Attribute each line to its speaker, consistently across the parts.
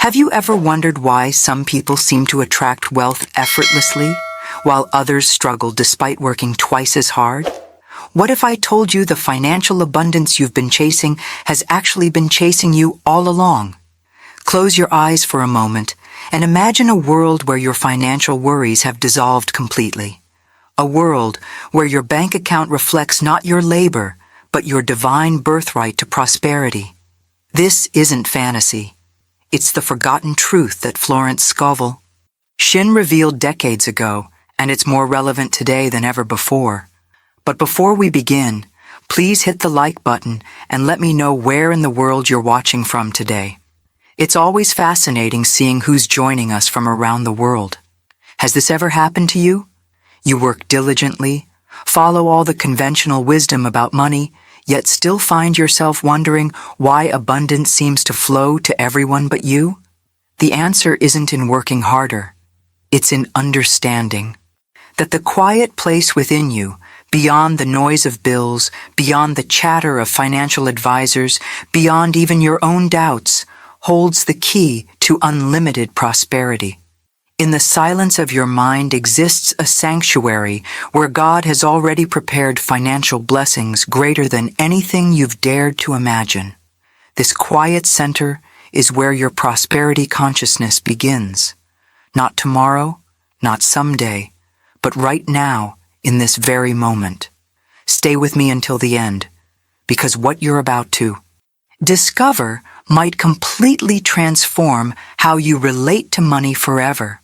Speaker 1: Have you ever wondered why some people seem to attract wealth effortlessly, while others struggle despite working twice as hard? What if I told you the financial abundance you've been chasing has actually been chasing you all along? Close your eyes for a moment and imagine a world where your financial worries have dissolved completely. A world where your bank account reflects not your labor, but your divine birthright to prosperity. This isn't fantasy. It's the forgotten truth that Florence Scovel Shinn revealed decades ago, and it's more relevant today than ever before. But before we begin, please hit the like button and let me know where in the world you're watching from today. It's always fascinating seeing who's joining us from around the world. Has this ever happened to you? You work diligently, follow all the conventional wisdom about money, yet still find yourself wondering why abundance seems to flow to everyone but you? The answer isn't in working harder. It's in understanding that the quiet place within you, beyond the noise of bills, beyond the chatter of financial advisors, beyond even your own doubts, holds the key to unlimited prosperity. In the silence of your mind exists a sanctuary where God has already prepared financial blessings greater than anything you've dared to imagine. This quiet center is where your prosperity consciousness begins. Not tomorrow, not someday, but right now, in this very moment. Stay with me until the end, because what you're about to discover might completely transform how you relate to money forever.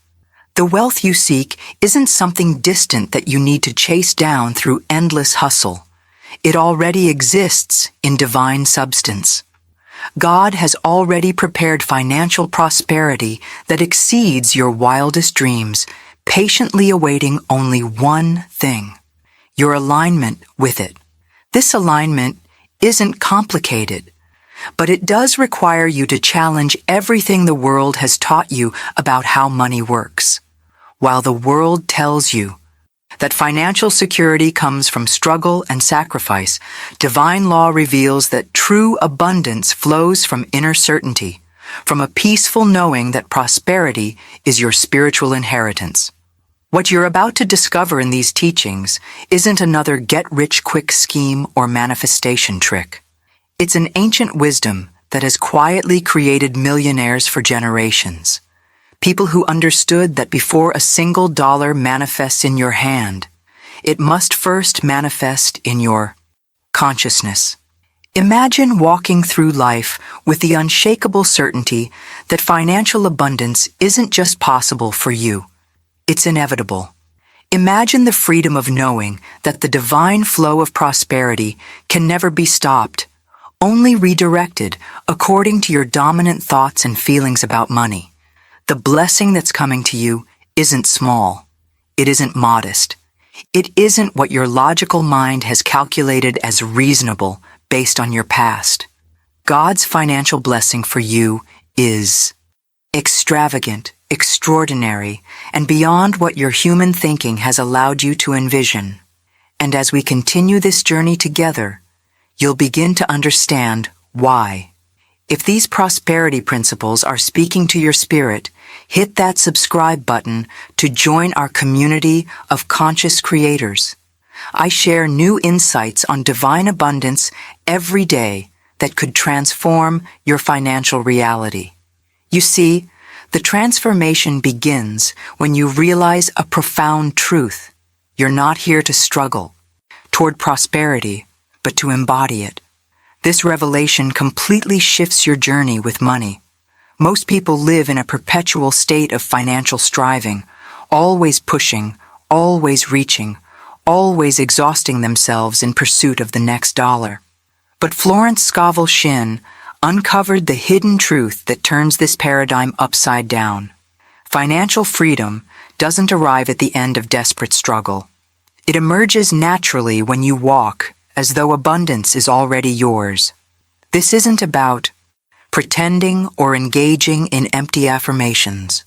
Speaker 1: The wealth you seek isn't something distant that you need to chase down through endless hustle. It already exists in divine substance. God has already prepared financial prosperity that exceeds your wildest dreams, patiently awaiting only one thing: your alignment with it. This alignment isn't complicated, but it does require you to challenge everything the world has taught you about how money works. While the world tells you that financial security comes from struggle and sacrifice, divine law reveals that true abundance flows from inner certainty, from a peaceful knowing that prosperity is your spiritual inheritance. What you're about to discover in these teachings isn't another get-rich-quick scheme or manifestation trick. It's an ancient wisdom that has quietly created millionaires for generations. People who understood that before a single dollar manifests in your hand, it must first manifest in your consciousness. Imagine walking through life with the unshakable certainty that financial abundance isn't just possible for you, it's inevitable. Imagine the freedom of knowing that the divine flow of prosperity can never be stopped, only redirected according to your dominant thoughts and feelings about money. The blessing that's coming to you isn't small. It isn't modest. It isn't what your logical mind has calculated as reasonable based on your past. God's financial blessing for you is extravagant, extraordinary, and beyond what your human thinking has allowed you to envision. And as we continue this journey together, you'll begin to understand why. If these prosperity principles are speaking to your spirit, hit that subscribe button to join our community of conscious creators. I share new insights on divine abundance every day that could transform your financial reality. You see, the transformation begins when you realize a profound truth. You're not here to struggle toward prosperity, but to embody it. This revelation completely shifts your journey with money. Most people live in a perpetual state of financial striving, always pushing, always reaching, always exhausting themselves in pursuit of the next dollar. But Florence Scovel Shinn uncovered the hidden truth that turns this paradigm upside down. Financial freedom doesn't arrive at the end of desperate struggle. It emerges naturally when you walk as though abundance is already yours. This isn't about pretending or engaging in empty affirmations.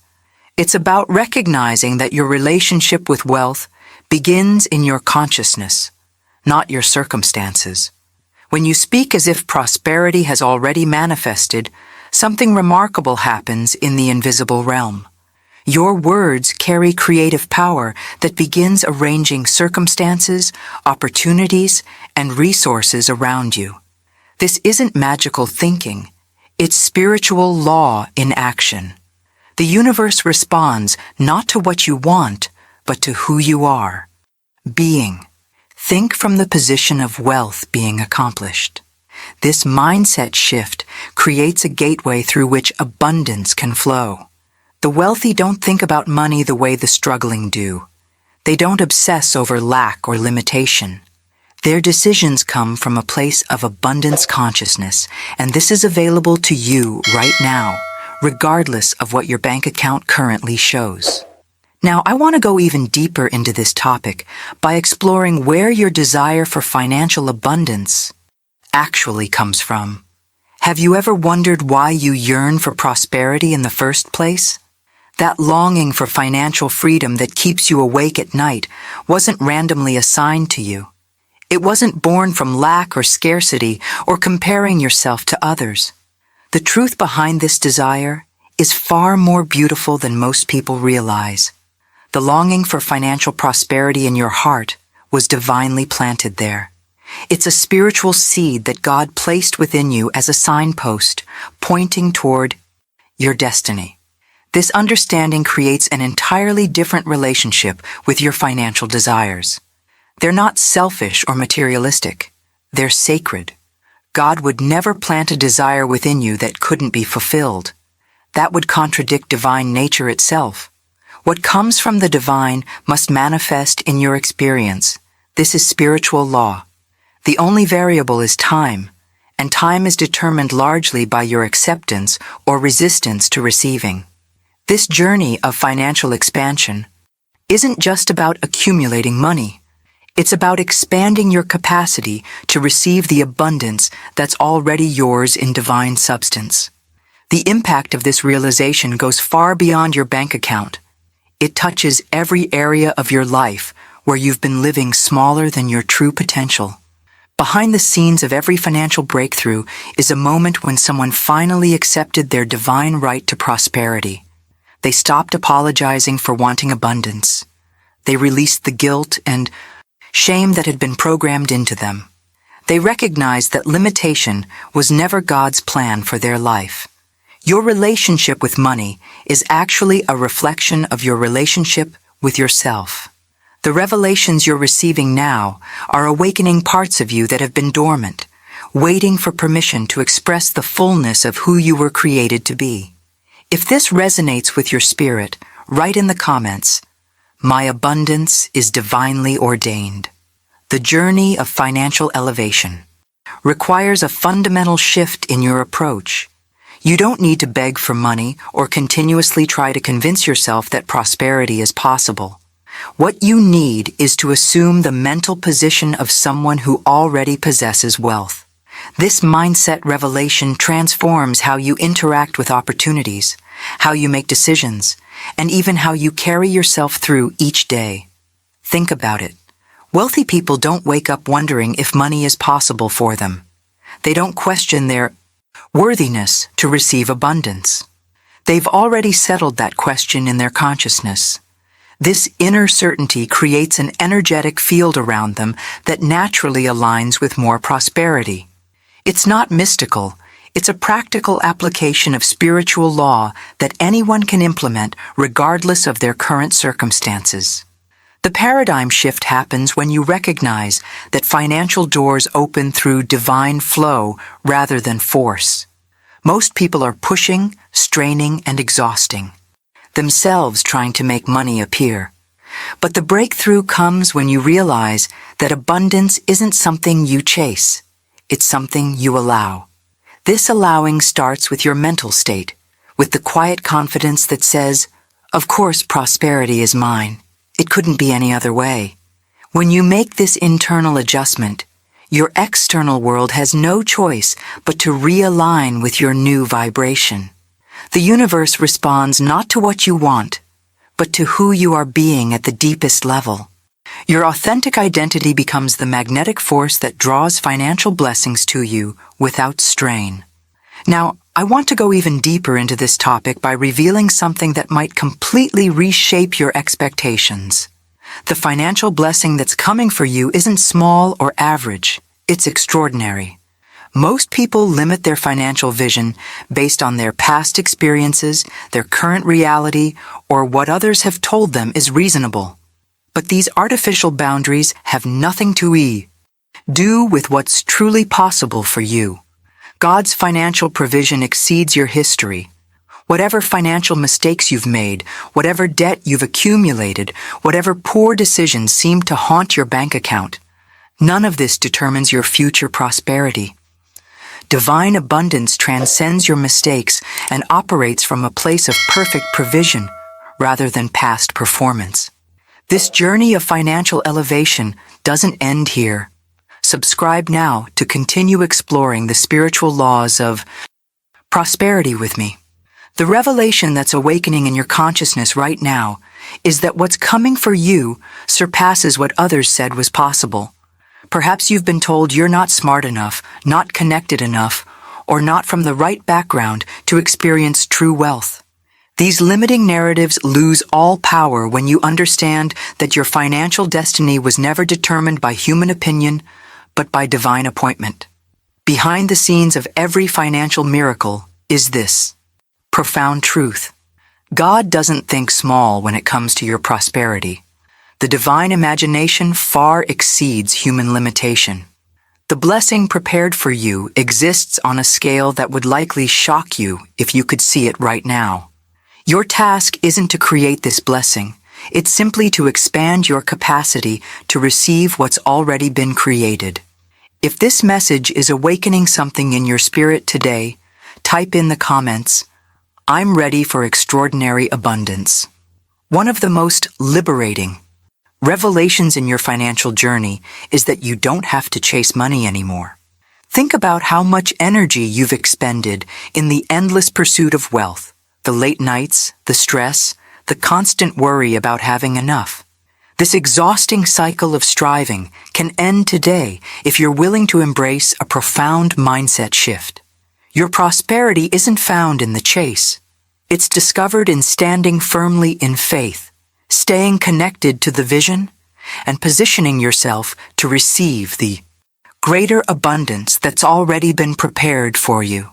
Speaker 1: It's about recognizing that your relationship with wealth begins in your consciousness, not your circumstances. When you speak as if prosperity has already manifested, something remarkable happens in the invisible realm. Your words carry creative power that begins arranging circumstances, opportunities, and resources around you. This isn't magical thinking. It's spiritual law in action. The universe responds not to what you want, but to who you are. Being. Think from the position of wealth being accomplished. This mindset shift creates a gateway through which abundance can flow. The wealthy don't think about money the way the struggling do. They don't obsess over lack or limitation. Their decisions come from a place of abundance consciousness, and this is available to you right now, regardless of what your bank account currently shows. Now, I want to go even deeper into this topic by exploring where your desire for financial abundance actually comes from. Have you ever wondered why you yearn for prosperity in the first place? That longing for financial freedom that keeps you awake at night wasn't randomly assigned to you. It wasn't born from lack or scarcity or comparing yourself to others. The truth behind this desire is far more beautiful than most people realize. The longing for financial prosperity in your heart was divinely planted there. It's a spiritual seed that God placed within you as a signpost, pointing toward your destiny. This understanding creates an entirely different relationship with your financial desires. They're not selfish or materialistic. They're sacred. God would never plant a desire within you that couldn't be fulfilled. That would contradict divine nature itself. What comes from the divine must manifest in your experience. This is spiritual law. The only variable is time, and time is determined largely by your acceptance or resistance to receiving. This journey of financial expansion isn't just about accumulating money. It's about expanding your capacity to receive the abundance that's already yours in divine substance. The impact of this realization goes far beyond your bank account. It touches every area of your life where you've been living smaller than your true potential. Behind the scenes of every financial breakthrough is a moment when someone finally accepted their divine right to prosperity. They stopped apologizing for wanting abundance. They released the guilt and shame that had been programmed into them. They recognized that limitation was never God's plan for their life. Your relationship with money is actually a reflection of your relationship with yourself. The revelations you're receiving now are awakening parts of you that have been dormant, waiting for permission to express the fullness of who you were created to be. If this resonates with your spirit, write in the comments, "My abundance is divinely ordained." The journey of financial elevation requires a fundamental shift in your approach. You don't need to beg for money or continuously try to convince yourself that prosperity is possible. What you need is to assume the mental position of someone who already possesses wealth. This mindset revelation transforms how you interact with opportunities, how you make decisions, and even how you carry yourself through each day. Think about it. Wealthy people don't wake up wondering if money is possible for them. They don't question their worthiness to receive abundance. They've already settled that question in their consciousness. This inner certainty creates an energetic field around them that naturally aligns with more prosperity. It's not mystical. It's a practical application of spiritual law that anyone can implement regardless of their current circumstances. The paradigm shift happens when you recognize that financial doors open through divine flow rather than force. Most people are pushing, straining, and exhausting themselves trying to make money appear. But the breakthrough comes when you realize that abundance isn't something you chase. It's something you allow. This allowing starts with your mental state, with the quiet confidence that says, "Of course, prosperity is mine. It couldn't be any other way." When you make this internal adjustment, your external world has no choice but to realign with your new vibration. The universe responds not to what you want, but to who you are being at the deepest level. Your authentic identity becomes the magnetic force that draws financial blessings to you without strain. Now, I want to go even deeper into this topic by revealing something that might completely reshape your expectations. The financial blessing that's coming for you isn't small or average, it's extraordinary. Most people limit their financial vision based on their past experiences, their current reality, or what others have told them is reasonable. But these artificial boundaries have nothing to do with what's truly possible for you. God's financial provision exceeds your history. Whatever financial mistakes you've made, whatever debt you've accumulated, whatever poor decisions seem to haunt your bank account, none of this determines your future prosperity. Divine abundance transcends your mistakes and operates from a place of perfect provision rather than past performance. This journey of financial elevation doesn't end here. Subscribe now to continue exploring the spiritual laws of prosperity with me. The revelation that's awakening in your consciousness right now is that what's coming for you surpasses what others said was possible. Perhaps you've been told you're not smart enough, not connected enough, or not from the right background to experience true wealth. These limiting narratives lose all power when you understand that your financial destiny was never determined by human opinion, but by divine appointment. Behind the scenes of every financial miracle is this profound truth. God doesn't think small when it comes to your prosperity. The divine imagination far exceeds human limitation. The blessing prepared for you exists on a scale that would likely shock you if you could see it right now. Your task isn't to create this blessing. It's simply to expand your capacity to receive what's already been created. If this message is awakening something in your spirit today, type in the comments, "I'm ready for extraordinary abundance." One of the most liberating revelations in your financial journey is that you don't have to chase money anymore. Think about how much energy you've expended in the endless pursuit of wealth, the late nights, the stress, the constant worry about having enough. This exhausting cycle of striving can end today if you're willing to embrace a profound mindset shift. Your prosperity isn't found in the chase. It's discovered in standing firmly in faith, staying connected to the vision, and positioning yourself to receive the greater abundance that's already been prepared for you.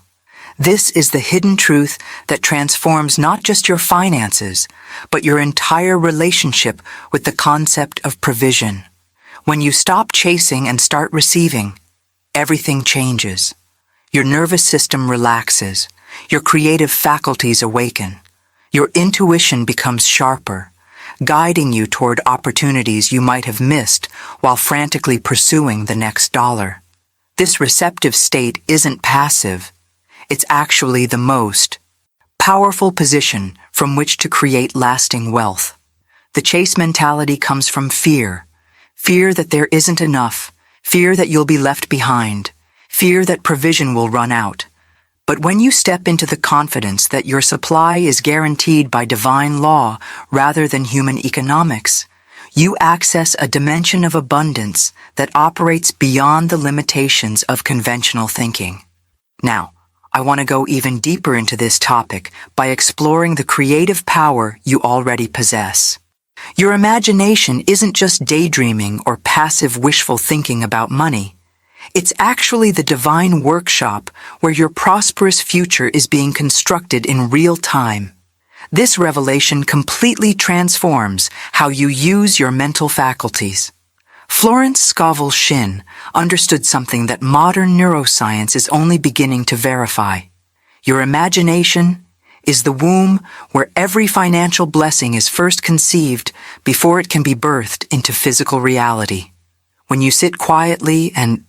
Speaker 1: This is the hidden truth that transforms not just your finances, but your entire relationship with the concept of provision. When you stop chasing and start receiving, everything changes. Your nervous system relaxes, your creative faculties awaken, your intuition becomes sharper, guiding you toward opportunities you might have missed while frantically pursuing the next dollar. This receptive state isn't passive. It's actually the most powerful position from which to create lasting wealth. The chase mentality comes from fear. Fear that there isn't enough. Fear that you'll be left behind. Fear that provision will run out. But when you step into the confidence that your supply is guaranteed by divine law rather than human economics, you access a dimension of abundance that operates beyond the limitations of conventional thinking. Now, I want to go even deeper into this topic by exploring the creative power you already possess. Your imagination isn't just daydreaming or passive wishful thinking about money. It's actually the divine workshop where your prosperous future is being constructed in real time. This revelation completely transforms how you use your mental faculties. Florence Scovel Shinn understood something that modern neuroscience is only beginning to verify. Your imagination is the womb where every financial blessing is first conceived before it can be birthed into physical reality. When you sit quietly and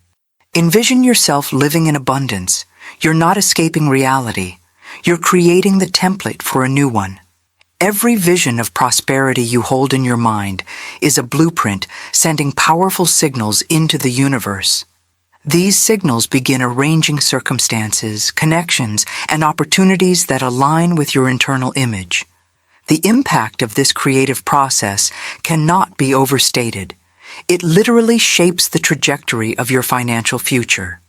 Speaker 1: envision yourself living in abundance, you're not escaping reality. You're creating the template for a new one. Every vision of prosperity you hold in your mind is a blueprint sending powerful signals into the universe. These signals begin arranging circumstances, connections, and opportunities that align with your internal image. The impact of this creative process cannot be overstated. It literally shapes the trajectory of your financial future.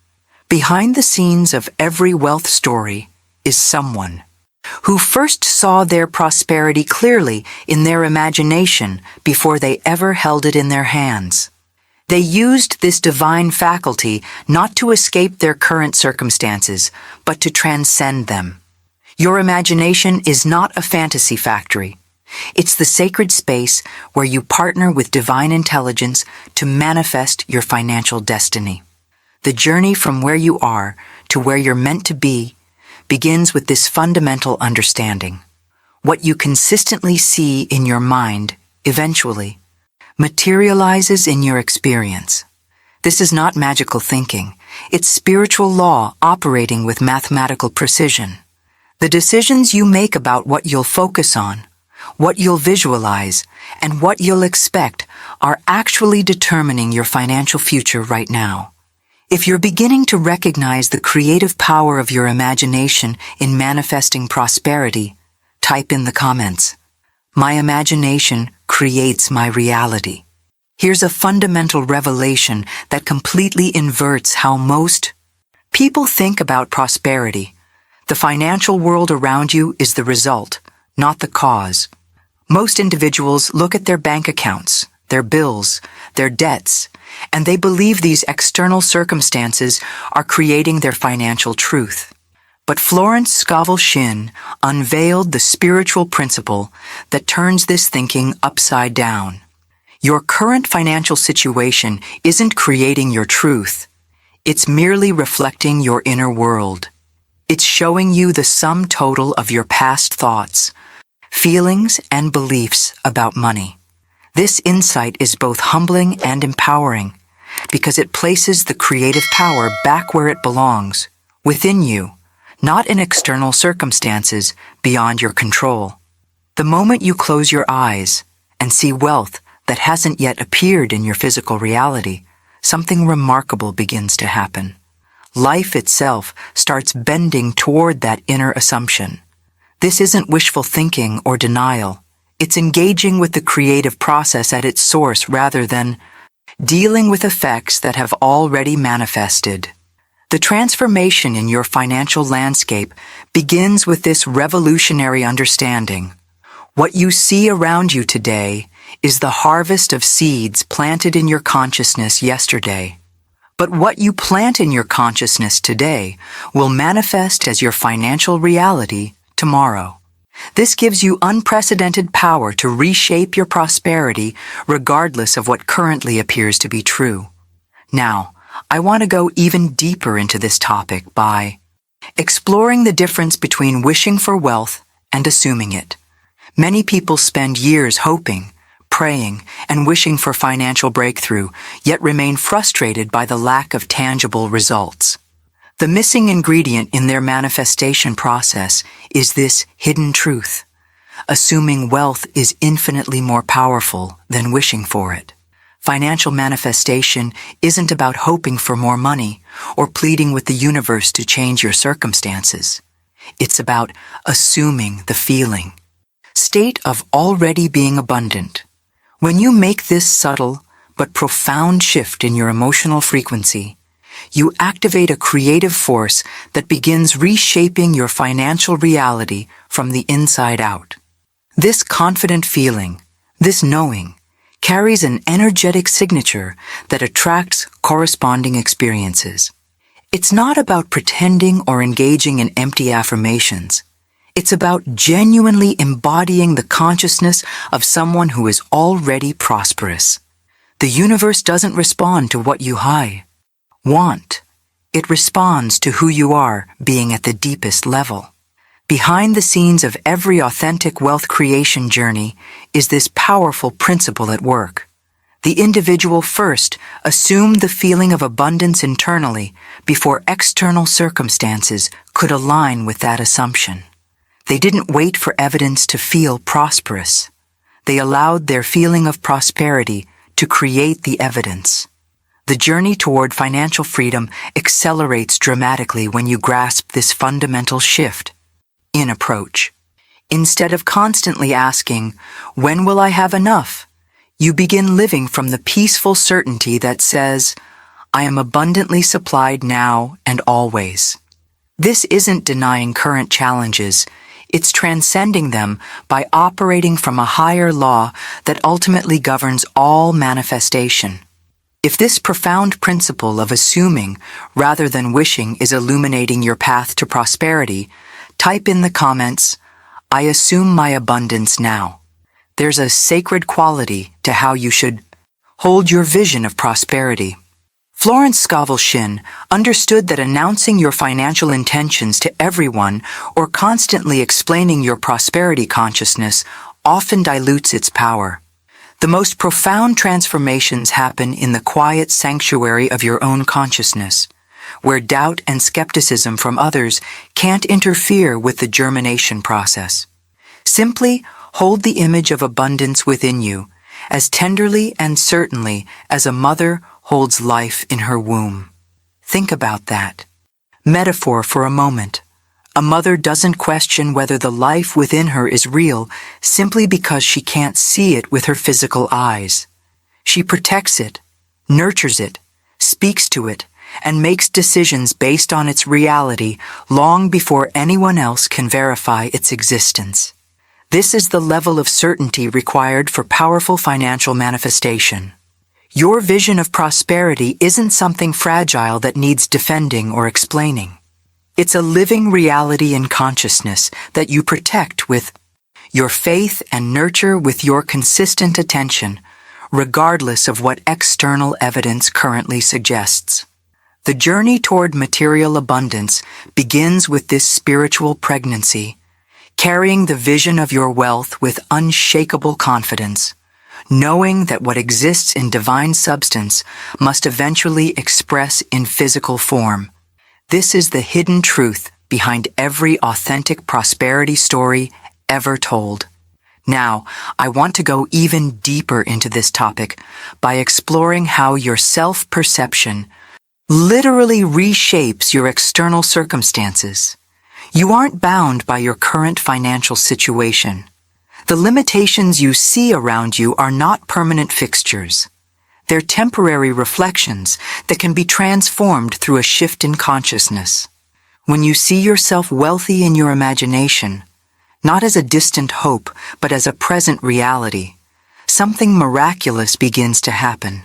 Speaker 1: Behind the scenes of every wealth story is someone who first saw their prosperity clearly in their imagination before they ever held it in their hands. They used this divine faculty not to escape their current circumstances, but to transcend them. Your imagination is not a fantasy factory. It's the sacred space where you partner with divine intelligence to manifest your financial destiny. The journey from where you are to where you're meant to be begins with this fundamental understanding. What you consistently see in your mind, eventually, materializes in your experience. This is not magical thinking. It's spiritual law operating with mathematical precision. The decisions you make about what you'll focus on, what you'll visualize, and what you'll expect are actually determining your financial future right now. If you're beginning to recognize the creative power of your imagination in manifesting prosperity, type in the comments, "My imagination creates my reality." Here's a fundamental revelation that completely inverts how most people think about prosperity. The financial world around you is the result, not the cause. Most individuals look at their bank accounts, their bills, their debts, and they believe these external circumstances are creating their financial truth. But Florence Scovel Shinn unveiled the spiritual principle that turns this thinking upside down. Your current financial situation isn't creating your truth. It's merely reflecting your inner world. It's showing you the sum total of your past thoughts, feelings, and beliefs about money. This insight is both humbling and empowering because it places the creative power back where it belongs, within you, not in external circumstances beyond your control. The moment you close your eyes and see wealth that hasn't yet appeared in your physical reality, something remarkable begins to happen. Life itself starts bending toward that inner assumption. This isn't wishful thinking or denial. It's engaging with the creative process at its source rather than dealing with effects that have already manifested. The transformation in your financial landscape begins with this revolutionary understanding. What you see around you today is the harvest of seeds planted in your consciousness yesterday. But what you plant in your consciousness today will manifest as your financial reality tomorrow. This gives you unprecedented power to reshape your prosperity regardless of what currently appears to be true. Now, I want to go even deeper into this topic by exploring the difference between wishing for wealth and assuming it. Many people spend years hoping, praying, and wishing for financial breakthrough, yet remain frustrated by the lack of tangible results. The missing ingredient in their manifestation process is this hidden truth. Assuming wealth is infinitely more powerful than wishing for it. Financial manifestation isn't about hoping for more money or pleading with the universe to change your circumstances. It's about assuming the feeling, state of already being abundant. When you make this subtle but profound shift in your emotional frequency, you activate a creative force that begins reshaping your financial reality from the inside out. This confident feeling, this knowing, carries an energetic signature that attracts corresponding experiences. It's not about pretending or engaging in empty affirmations. It's about genuinely embodying the consciousness of someone who is already prosperous. The universe doesn't respond to what you want. It responds to who you are being at the deepest level. Behind the scenes of every authentic wealth creation journey is this powerful principle at work. The individual first assumed the feeling of abundance internally before external circumstances could align with that assumption. They didn't wait for evidence to feel prosperous. They allowed their feeling of prosperity to create the evidence. The journey toward financial freedom accelerates dramatically when you grasp this fundamental shift in approach. Instead of constantly asking, "When will I have enough?" you begin living from the peaceful certainty that says, "I am abundantly supplied now and always." This isn't denying current challenges. It's transcending them by operating from a higher law that ultimately governs all manifestation. If this profound principle of assuming rather than wishing is illuminating your path to prosperity, type in the comments, "I assume my abundance now." There's a sacred quality to how you should hold your vision of prosperity. Florence Scovel Shinn understood that announcing your financial intentions to everyone or constantly explaining your prosperity consciousness often dilutes its power. The most profound transformations happen in the quiet sanctuary of your own consciousness, where doubt and skepticism from others can't interfere with the germination process. Simply hold the image of abundance within you as tenderly and certainly as a mother holds life in her womb. Think about that. Metaphor for a moment. A mother doesn't question whether the life within her is real simply because she can't see it with her physical eyes. She protects it, nurtures it, speaks to it, and makes decisions based on its reality long before anyone else can verify its existence. This is the level of certainty required for powerful financial manifestation. Your vision of prosperity isn't something fragile that needs defending or explaining. It's a living reality in consciousness that you protect with your faith and nurture with your consistent attention, regardless of what external evidence currently suggests. The journey toward material abundance begins with this spiritual pregnancy, carrying the vision of your wealth with unshakable confidence, knowing that what exists in divine substance must eventually express in physical form. This is the hidden truth behind every authentic prosperity story ever told. Now, I want to go even deeper into this topic by exploring how your self-perception literally reshapes your external circumstances. You aren't bound by your current financial situation. The limitations you see around you are not permanent fixtures. They're temporary reflections that can be transformed through a shift in consciousness. When you see yourself wealthy in your imagination, not as a distant hope, but as a present reality, something miraculous begins to happen.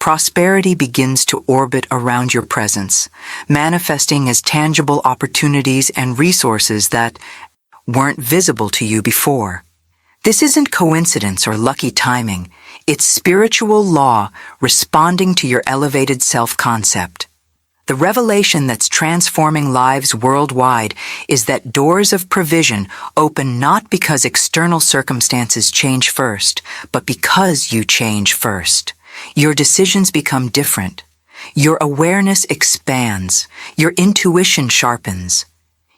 Speaker 1: Prosperity begins to orbit around your presence, manifesting as tangible opportunities and resources that weren't visible to you before. This isn't coincidence or lucky timing. It's spiritual law responding to your elevated self-concept. The revelation that's transforming lives worldwide is that doors of provision open not because external circumstances change first, but because you change first. Your decisions become different. Your awareness expands. Your intuition sharpens.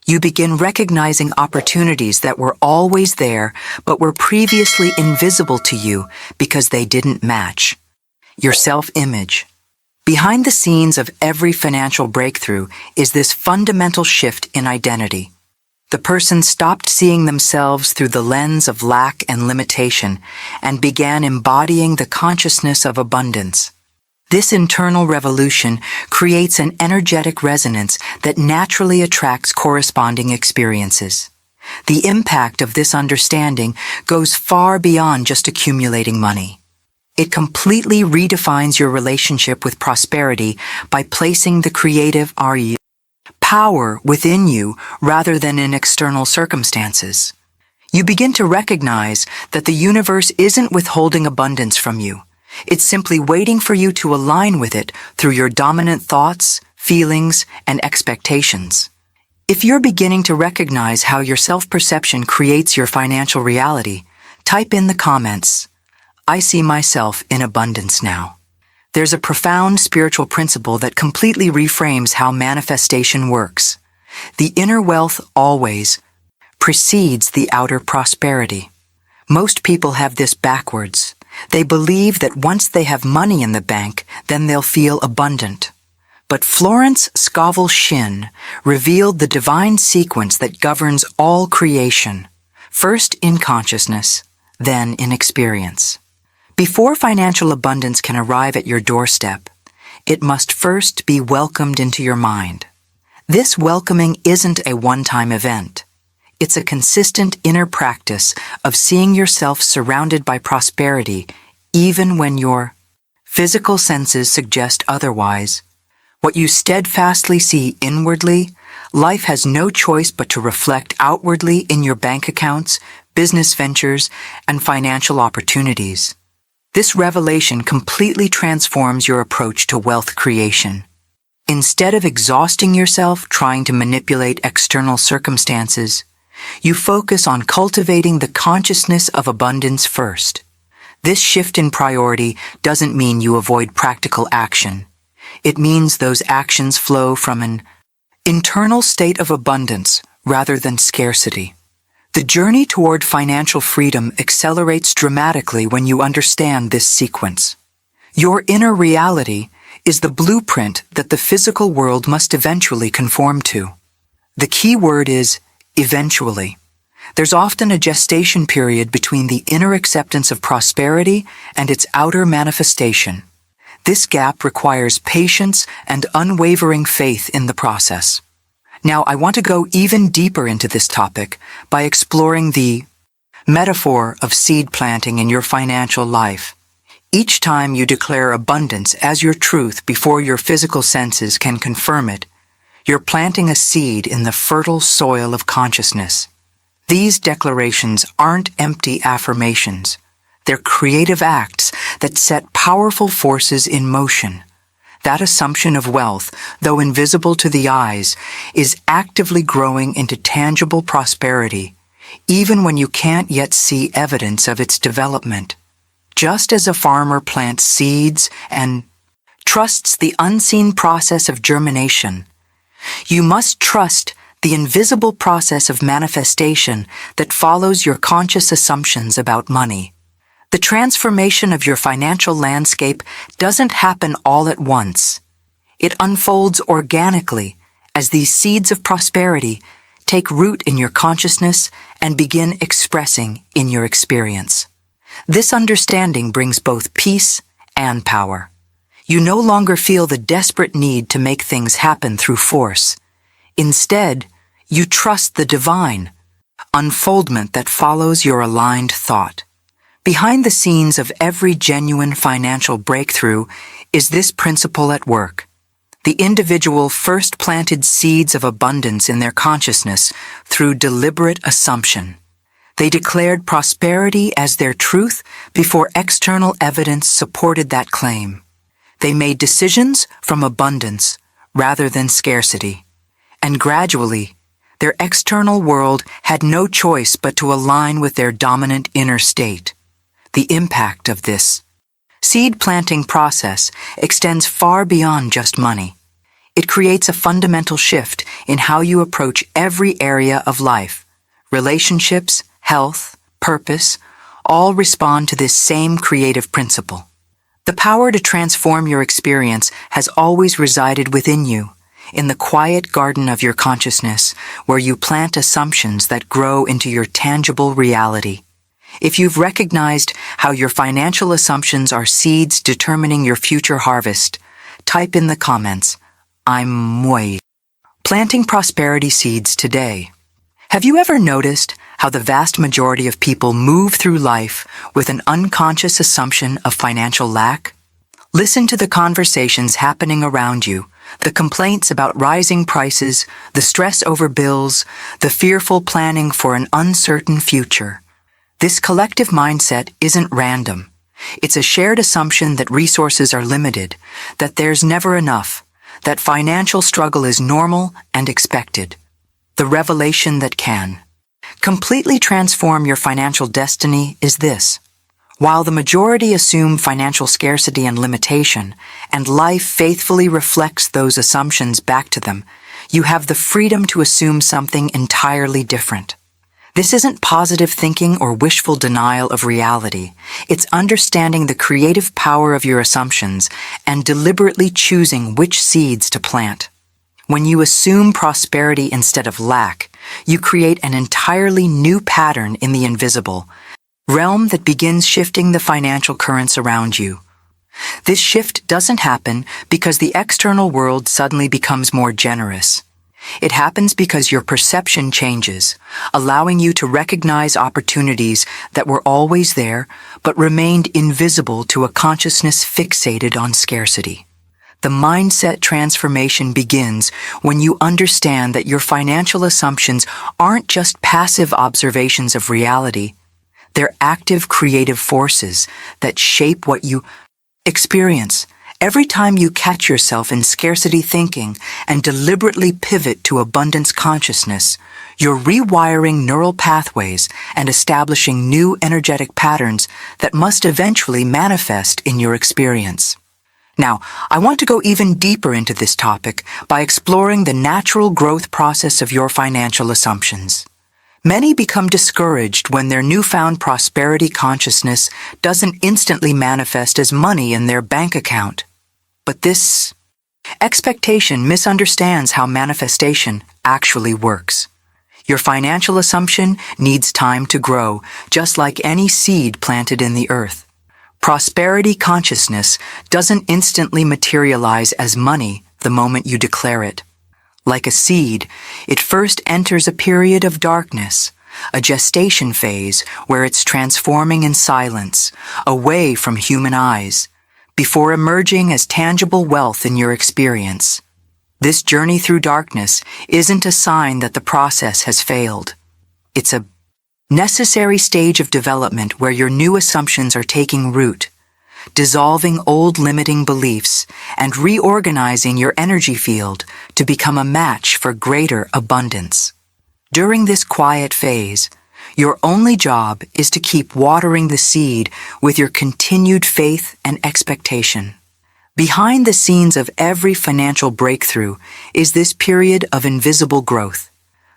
Speaker 1: You begin recognizing opportunities that were always there but were previously invisible to you because they didn't match. Your self-image. Behind the scenes of every financial breakthrough is this fundamental shift in identity. The person stopped seeing themselves through the lens of lack and limitation and began embodying the consciousness of abundance. This internal revolution creates an energetic resonance that naturally attracts corresponding experiences. The impact of this understanding goes far beyond just accumulating money. It completely redefines your relationship with prosperity by placing the creative power within you rather than in external circumstances. You begin to recognize that the universe isn't withholding abundance from you. It's simply waiting for you to align with it through your dominant thoughts, feelings, and expectations. If you're beginning to recognize how your self-perception creates your financial reality, type in the comments, "I see myself in abundance now." There's a profound spiritual principle that completely reframes how manifestation works. The inner wealth always precedes the outer prosperity. Most people have this backwards. They believe that once they have money in the bank, then they'll feel abundant. But Florence Scovel Shinn revealed the divine sequence that governs all creation, first in consciousness, then in experience. Before financial abundance can arrive at your doorstep, it must first be welcomed into your mind. This welcoming isn't a one-time event. It's a consistent inner practice of seeing yourself surrounded by prosperity even when your physical senses suggest otherwise. What you steadfastly see inwardly, life has no choice but to reflect outwardly in your bank accounts, business ventures, and financial opportunities. This revelation completely transforms your approach to wealth creation. Instead of exhausting yourself trying to manipulate external circumstances, you focus on cultivating the consciousness of abundance first. This shift in priority doesn't mean you avoid practical action. It means those actions flow from an internal state of abundance rather than scarcity. The journey toward financial freedom accelerates dramatically when you understand this sequence. Your inner reality is the blueprint that the physical world must eventually conform to. The key word is eventually. There's often a gestation period between the inner acceptance of prosperity and its outer manifestation. This gap requires patience and unwavering faith in the process. Now, I want to go even deeper into this topic by exploring the metaphor of seed planting in your financial life. Each time you declare abundance as your truth before your physical senses can confirm it, you're planting a seed in the fertile soil of consciousness. These declarations aren't empty affirmations. They're creative acts that set powerful forces in motion. That assumption of wealth, though invisible to the eyes, is actively growing into tangible prosperity, even when you can't yet see evidence of its development. Just as a farmer plants seeds and trusts the unseen process of germination, you must trust the invisible process of manifestation that follows your conscious assumptions about money. The transformation of your financial landscape doesn't happen all at once. It unfolds organically as these seeds of prosperity take root in your consciousness and begin expressing in your experience. This understanding brings both peace and power. You no longer feel the desperate need to make things happen through force. Instead, you trust the divine unfoldment that follows your aligned thought. Behind the scenes of every genuine financial breakthrough is this principle at work. The individual first planted seeds of abundance in their consciousness through deliberate assumption. They declared prosperity as their truth before external evidence supported that claim. They made decisions from abundance rather than scarcity. And gradually, their external world had no choice but to align with their dominant inner state. The impact of this seed planting process extends far beyond just money. It creates a fundamental shift in how you approach every area of life. Relationships, health, purpose, all respond to this same creative principle. The power to transform your experience has always resided within you, in the quiet garden of your consciousness, where you plant assumptions that grow into your tangible reality. If you've recognized how your financial assumptions are seeds determining your future harvest, type in the comments, "I'm way." Planting prosperity seeds today. Have you ever noticed how the vast majority of people move through life with an unconscious assumption of financial lack? Listen to the conversations happening around you, the complaints about rising prices, the stress over bills, the fearful planning for an uncertain future. This collective mindset isn't random. It's a shared assumption that resources are limited, that there's never enough, that financial struggle is normal and expected. The revelation that can completely transform your financial destiny is this. While the majority assume financial scarcity and limitation, and life faithfully reflects those assumptions back to them, you have the freedom to assume something entirely different. This isn't positive thinking or wishful denial of reality. It's understanding the creative power of your assumptions and deliberately choosing which seeds to plant. When you assume prosperity instead of lack, you create an entirely new pattern in the invisible realm that begins shifting the financial currents around you. This shift doesn't happen because the external world suddenly becomes more generous. It happens because your perception changes, allowing you to recognize opportunities that were always there but remained invisible to a consciousness fixated on scarcity. The mindset transformation begins when you understand that your financial assumptions aren't just passive observations of reality. They're active creative forces that shape what you experience. Every time you catch yourself in scarcity thinking and deliberately pivot to abundance consciousness, you're rewiring neural pathways and establishing new energetic patterns that must eventually manifest in your experience. Now, I want to go even deeper into this topic by exploring the natural growth process of your financial assumptions. Many become discouraged when their newfound prosperity consciousness doesn't instantly manifest as money in their bank account. But this expectation misunderstands how manifestation actually works. Your financial assumption needs time to grow, just like any seed planted in the earth. Prosperity consciousness doesn't instantly materialize as money the moment you declare it. Like a seed, it first enters a period of darkness, a gestation phase where it's transforming in silence, away from human eyes, before emerging as tangible wealth in your experience. This journey through darkness isn't a sign that the process has failed. It's a necessary stage of development where your new assumptions are taking root, dissolving old limiting beliefs and reorganizing your energy field to become a match for greater abundance. During this quiet phase, your only job is to keep watering the seed with your continued faith and expectation. Behind the scenes of every financial breakthrough is this period of invisible growth.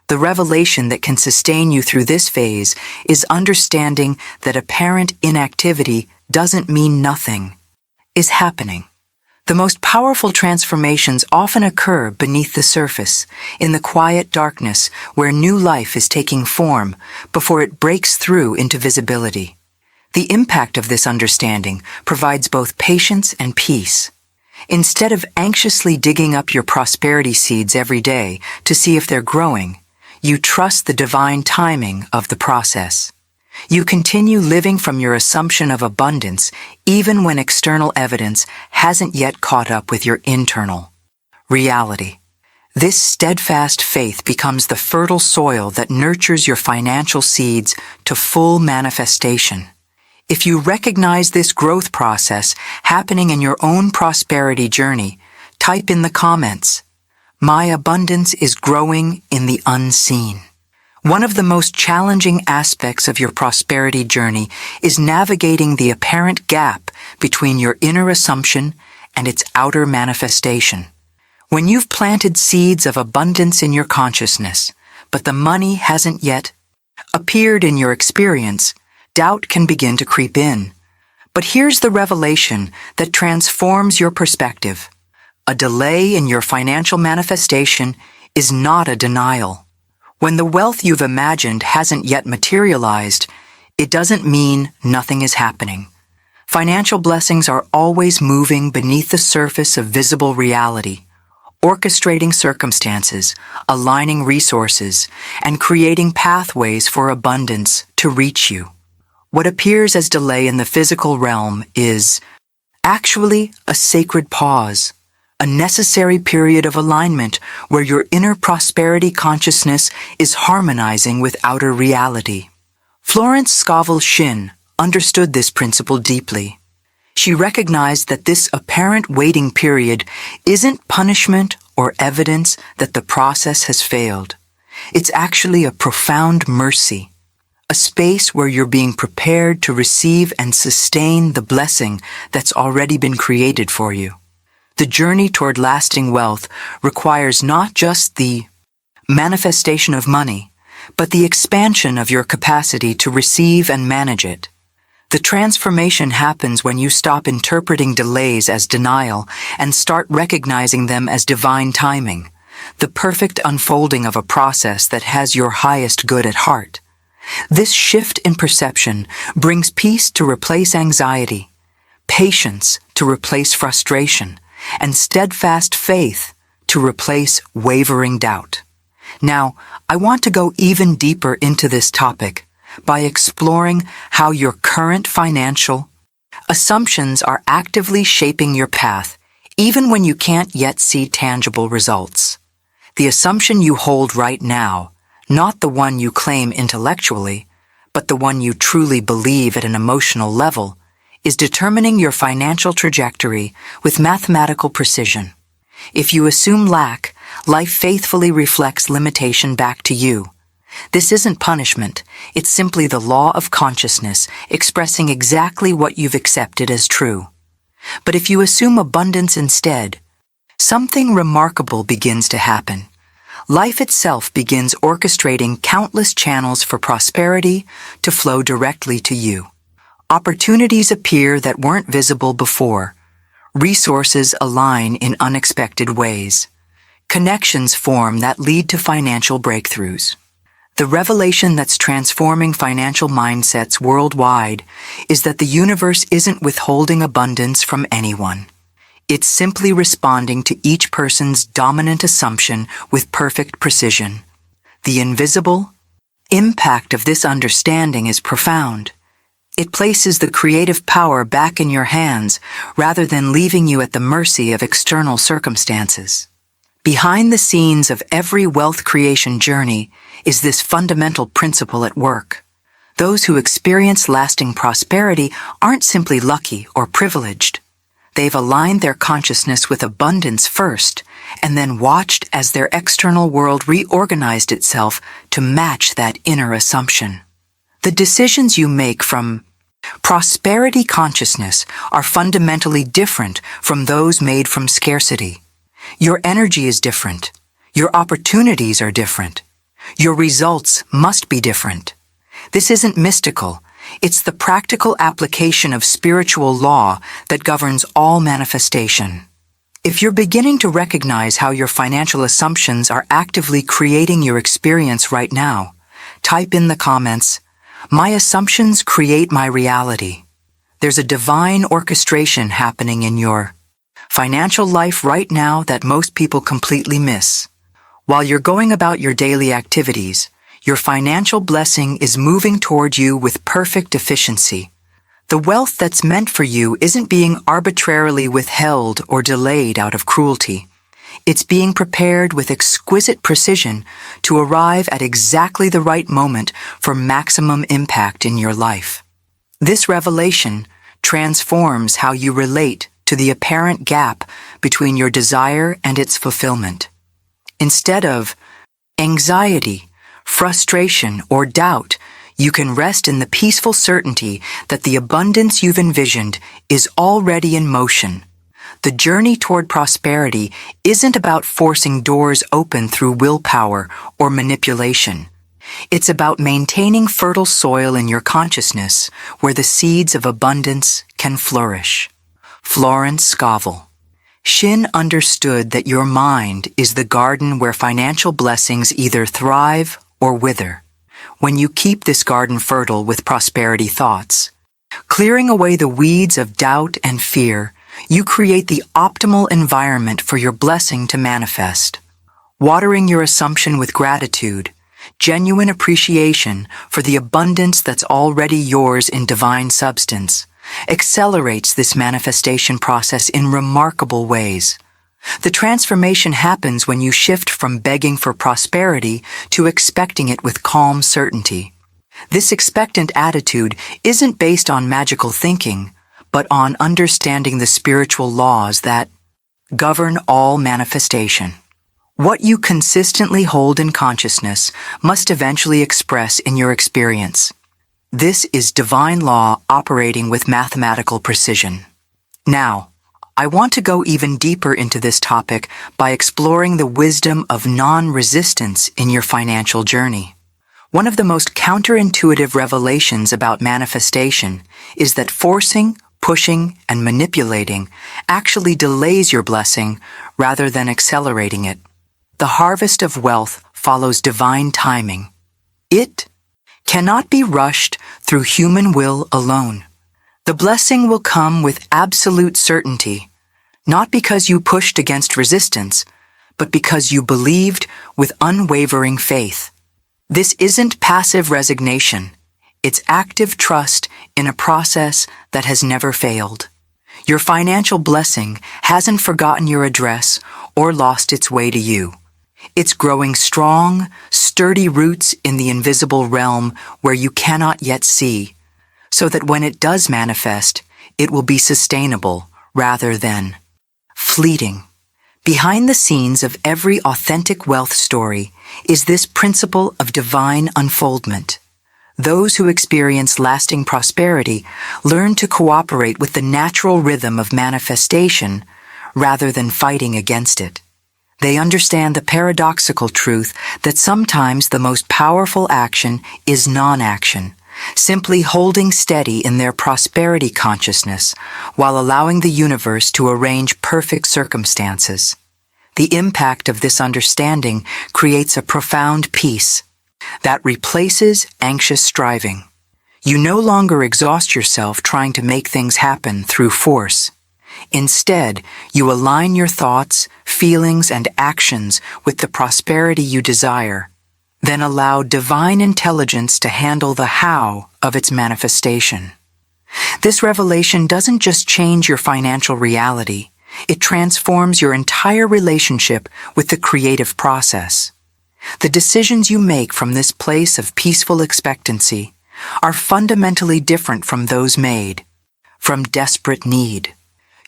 Speaker 1: The revelation that can sustain you through this phase is understanding that apparent inactivity doesn't mean nothing is happening. The most powerful transformations often occur beneath the surface, in the quiet darkness where new life is taking form before it breaks through into visibility. The impact of this understanding provides both patience and peace. Instead of anxiously digging up your prosperity seeds every day to see if they're growing, you trust the divine timing of the process. You continue living from your assumption of abundance even when external evidence hasn't yet caught up with your internal reality. This steadfast faith becomes the fertile soil that nurtures your financial seeds to full manifestation. If you recognize this growth process happening in your own prosperity journey, type in the comments, "My abundance is growing in the unseen." One of the most challenging aspects of your prosperity journey is navigating the apparent gap between your inner assumption and its outer manifestation. When you've planted seeds of abundance in your consciousness, but the money hasn't yet appeared in your experience, doubt can begin to creep in. But here's the revelation that transforms your perspective. A delay in your financial manifestation is not a denial. When the wealth you've imagined hasn't yet materialized, it doesn't mean nothing is happening. Financial blessings are always moving beneath the surface of visible reality, orchestrating circumstances, aligning resources, and creating pathways for abundance to reach you. What appears as delay in the physical realm is actually a sacred pause, a necessary period of alignment where your inner prosperity consciousness is harmonizing with outer reality. Florence Scovel Shinn understood this principle deeply. She recognized that this apparent waiting period isn't punishment or evidence that the process has failed. It's actually a profound mercy, a space where you're being prepared to receive and sustain the blessing that's already been created for you. The journey toward lasting wealth requires not just the manifestation of money, but the expansion of your capacity to receive and manage it. The transformation happens when you stop interpreting delays as denial and start recognizing them as divine timing, the perfect unfolding of a process that has your highest good at heart. This shift in perception brings peace to replace anxiety, patience to replace frustration, and steadfast faith to replace wavering doubt. Now, I want to go even deeper into this topic by exploring how your current financial assumptions are actively shaping your path, even when you can't yet see tangible results. The assumption you hold right now, not the one you claim intellectually, but the one you truly believe at an emotional level, is determining your financial trajectory with mathematical precision. If you assume lack, life faithfully reflects limitation back to you. This isn't punishment, it's simply the law of consciousness expressing exactly what you've accepted as true. But if you assume abundance instead, something remarkable begins to happen. Life itself begins orchestrating countless channels for prosperity to flow directly to you. Opportunities appear that weren't visible before. Resources align in unexpected ways. Connections form that lead to financial breakthroughs. The revelation that's transforming financial mindsets worldwide is that the universe isn't withholding abundance from anyone. It's simply responding to each person's dominant assumption with perfect precision. The invisible impact of this understanding is profound. It places the creative power back in your hands rather than leaving you at the mercy of external circumstances. Behind the scenes of every wealth creation journey is this fundamental principle at work. Those who experience lasting prosperity aren't simply lucky or privileged. They've aligned their consciousness with abundance first, and then watched as their external world reorganized itself to match that inner assumption. The decisions you make from prosperity consciousness are fundamentally different from those made from scarcity. Your energy is different. Your opportunities are different. Your results must be different. This isn't mystical. It's the practical application of spiritual law that governs all manifestation. If you're beginning to recognize how your financial assumptions are actively creating your experience right now, type in the comments, "My assumptions create my reality." There's a divine orchestration happening in your financial life right now that most people completely miss. While you're going about your daily activities, your financial blessing is moving toward you with perfect efficiency. The wealth that's meant for you isn't being arbitrarily withheld or delayed out of cruelty. It's being prepared with exquisite precision to arrive at exactly the right moment for maximum impact in your life. This revelation transforms how you relate to the apparent gap between your desire and its fulfillment. Instead of anxiety, frustration, or doubt, you can rest in the peaceful certainty that the abundance you've envisioned is already in motion. The journey toward prosperity isn't about forcing doors open through willpower or manipulation. It's about maintaining fertile soil in your consciousness where the seeds of abundance can flourish. Florence Scovel Shinn understood that your mind is the garden where financial blessings either thrive or wither. When you keep this garden fertile with prosperity thoughts, clearing away the weeds of doubt and fear, you create the optimal environment for your blessing to manifest. Watering your assumption with gratitude, genuine appreciation for the abundance that's already yours in divine substance, accelerates this manifestation process in remarkable ways. The transformation happens when you shift from begging for prosperity to expecting it with calm certainty. This expectant attitude isn't based on magical thinking, but on understanding the spiritual laws that govern all manifestation. What you consistently hold in consciousness must eventually express in your experience. This is divine law operating with mathematical precision. Now, I want to go even deeper into this topic by exploring the wisdom of non-resistance in your financial journey. One of the most counterintuitive revelations about manifestation is that forcing, pushing, and manipulating actually delays your blessing rather than accelerating it. The harvest of wealth follows divine timing. It cannot be rushed through human will alone. The blessing will come with absolute certainty, not because you pushed against resistance, but because you believed with unwavering faith. This isn't passive resignation. It's active trust in a process that has never failed. Your financial blessing hasn't forgotten your address or lost its way to you. It's growing strong, sturdy roots in the invisible realm where you cannot yet see, so that when it does manifest, it will be sustainable rather than fleeting. Behind the scenes of every authentic wealth story is this principle of divine unfoldment. Those who experience lasting prosperity learn to cooperate with the natural rhythm of manifestation rather than fighting against it. They understand the paradoxical truth that sometimes the most powerful action is non-action, simply holding steady in their prosperity consciousness while allowing the universe to arrange perfect circumstances. The impact of this understanding creates a profound peace that replaces anxious striving. You no longer exhaust yourself trying to make things happen through force. Instead, you align your thoughts, feelings, and actions with the prosperity you desire, then allow divine intelligence to handle the how of its manifestation. This revelation doesn't just change your financial reality, it transforms your entire relationship with the creative process. The decisions you make from this place of peaceful expectancy are fundamentally different from those made from desperate need.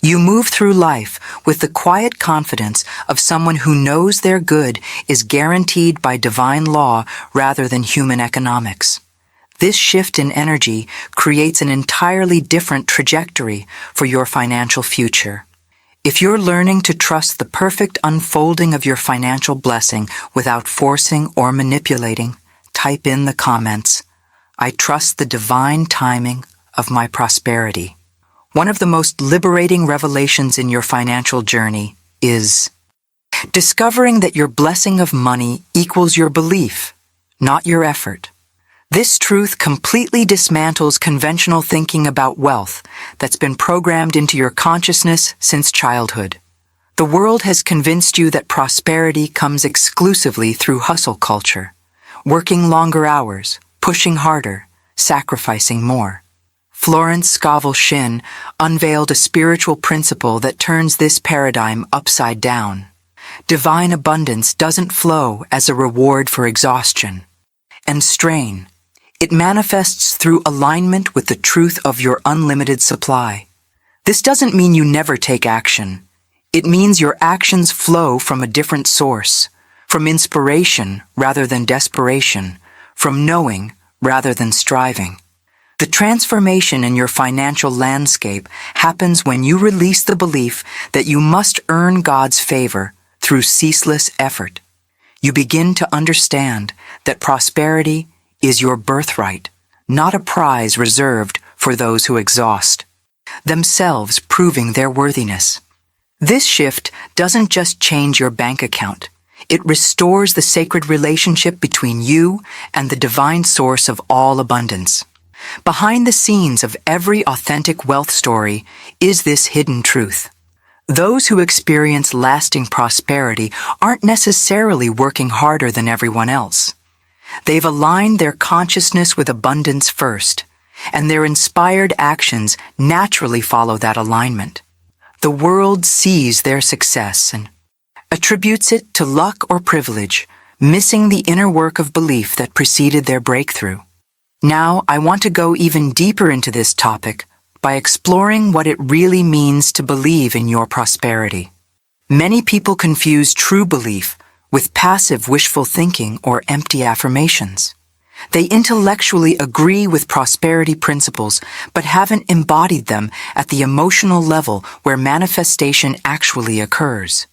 Speaker 1: You move through life with the quiet confidence of someone who knows their good is guaranteed by divine law rather than human economics. This shift in energy creates an entirely different trajectory for your financial future. If you're learning to trust the perfect unfolding of your financial blessing without forcing or manipulating, type in the comments, "I trust the divine timing of my prosperity." One of the most liberating revelations in your financial journey is discovering that your blessing of money equals your belief, not your effort. This truth completely dismantles conventional thinking about wealth that's been programmed into your consciousness since childhood. The world has convinced you that prosperity comes exclusively through hustle culture, working longer hours, pushing harder, sacrificing more. Florence Scovel Shinn unveiled a spiritual principle that turns this paradigm upside down. Divine abundance doesn't flow as a reward for exhaustion and strain. It manifests through alignment with the truth of your unlimited supply. This doesn't mean you never take action. It means your actions flow from a different source, from inspiration rather than desperation, from knowing rather than striving. The transformation in your financial landscape happens when you release the belief that you must earn God's favor through ceaseless effort. You begin to understand that prosperity is your birthright, not a prize reserved for those who exhaust, themselves proving their worthiness. This shift doesn't just change your bank account. It restores the sacred relationship between you and the divine source of all abundance. Behind the scenes of every authentic wealth story is this hidden truth. Those who experience lasting prosperity aren't necessarily working harder than everyone else. They've aligned their consciousness with abundance first, and their inspired actions naturally follow that alignment. The world sees their success and attributes it to luck or privilege, missing the inner work of belief that preceded their breakthrough. Now, I want to go even deeper into this topic by exploring what it really means to believe in your prosperity. Many people confuse true belief with passive wishful thinking or empty affirmations. They intellectually agree with prosperity principles, but haven't embodied them at the emotional level where manifestation actually occurs.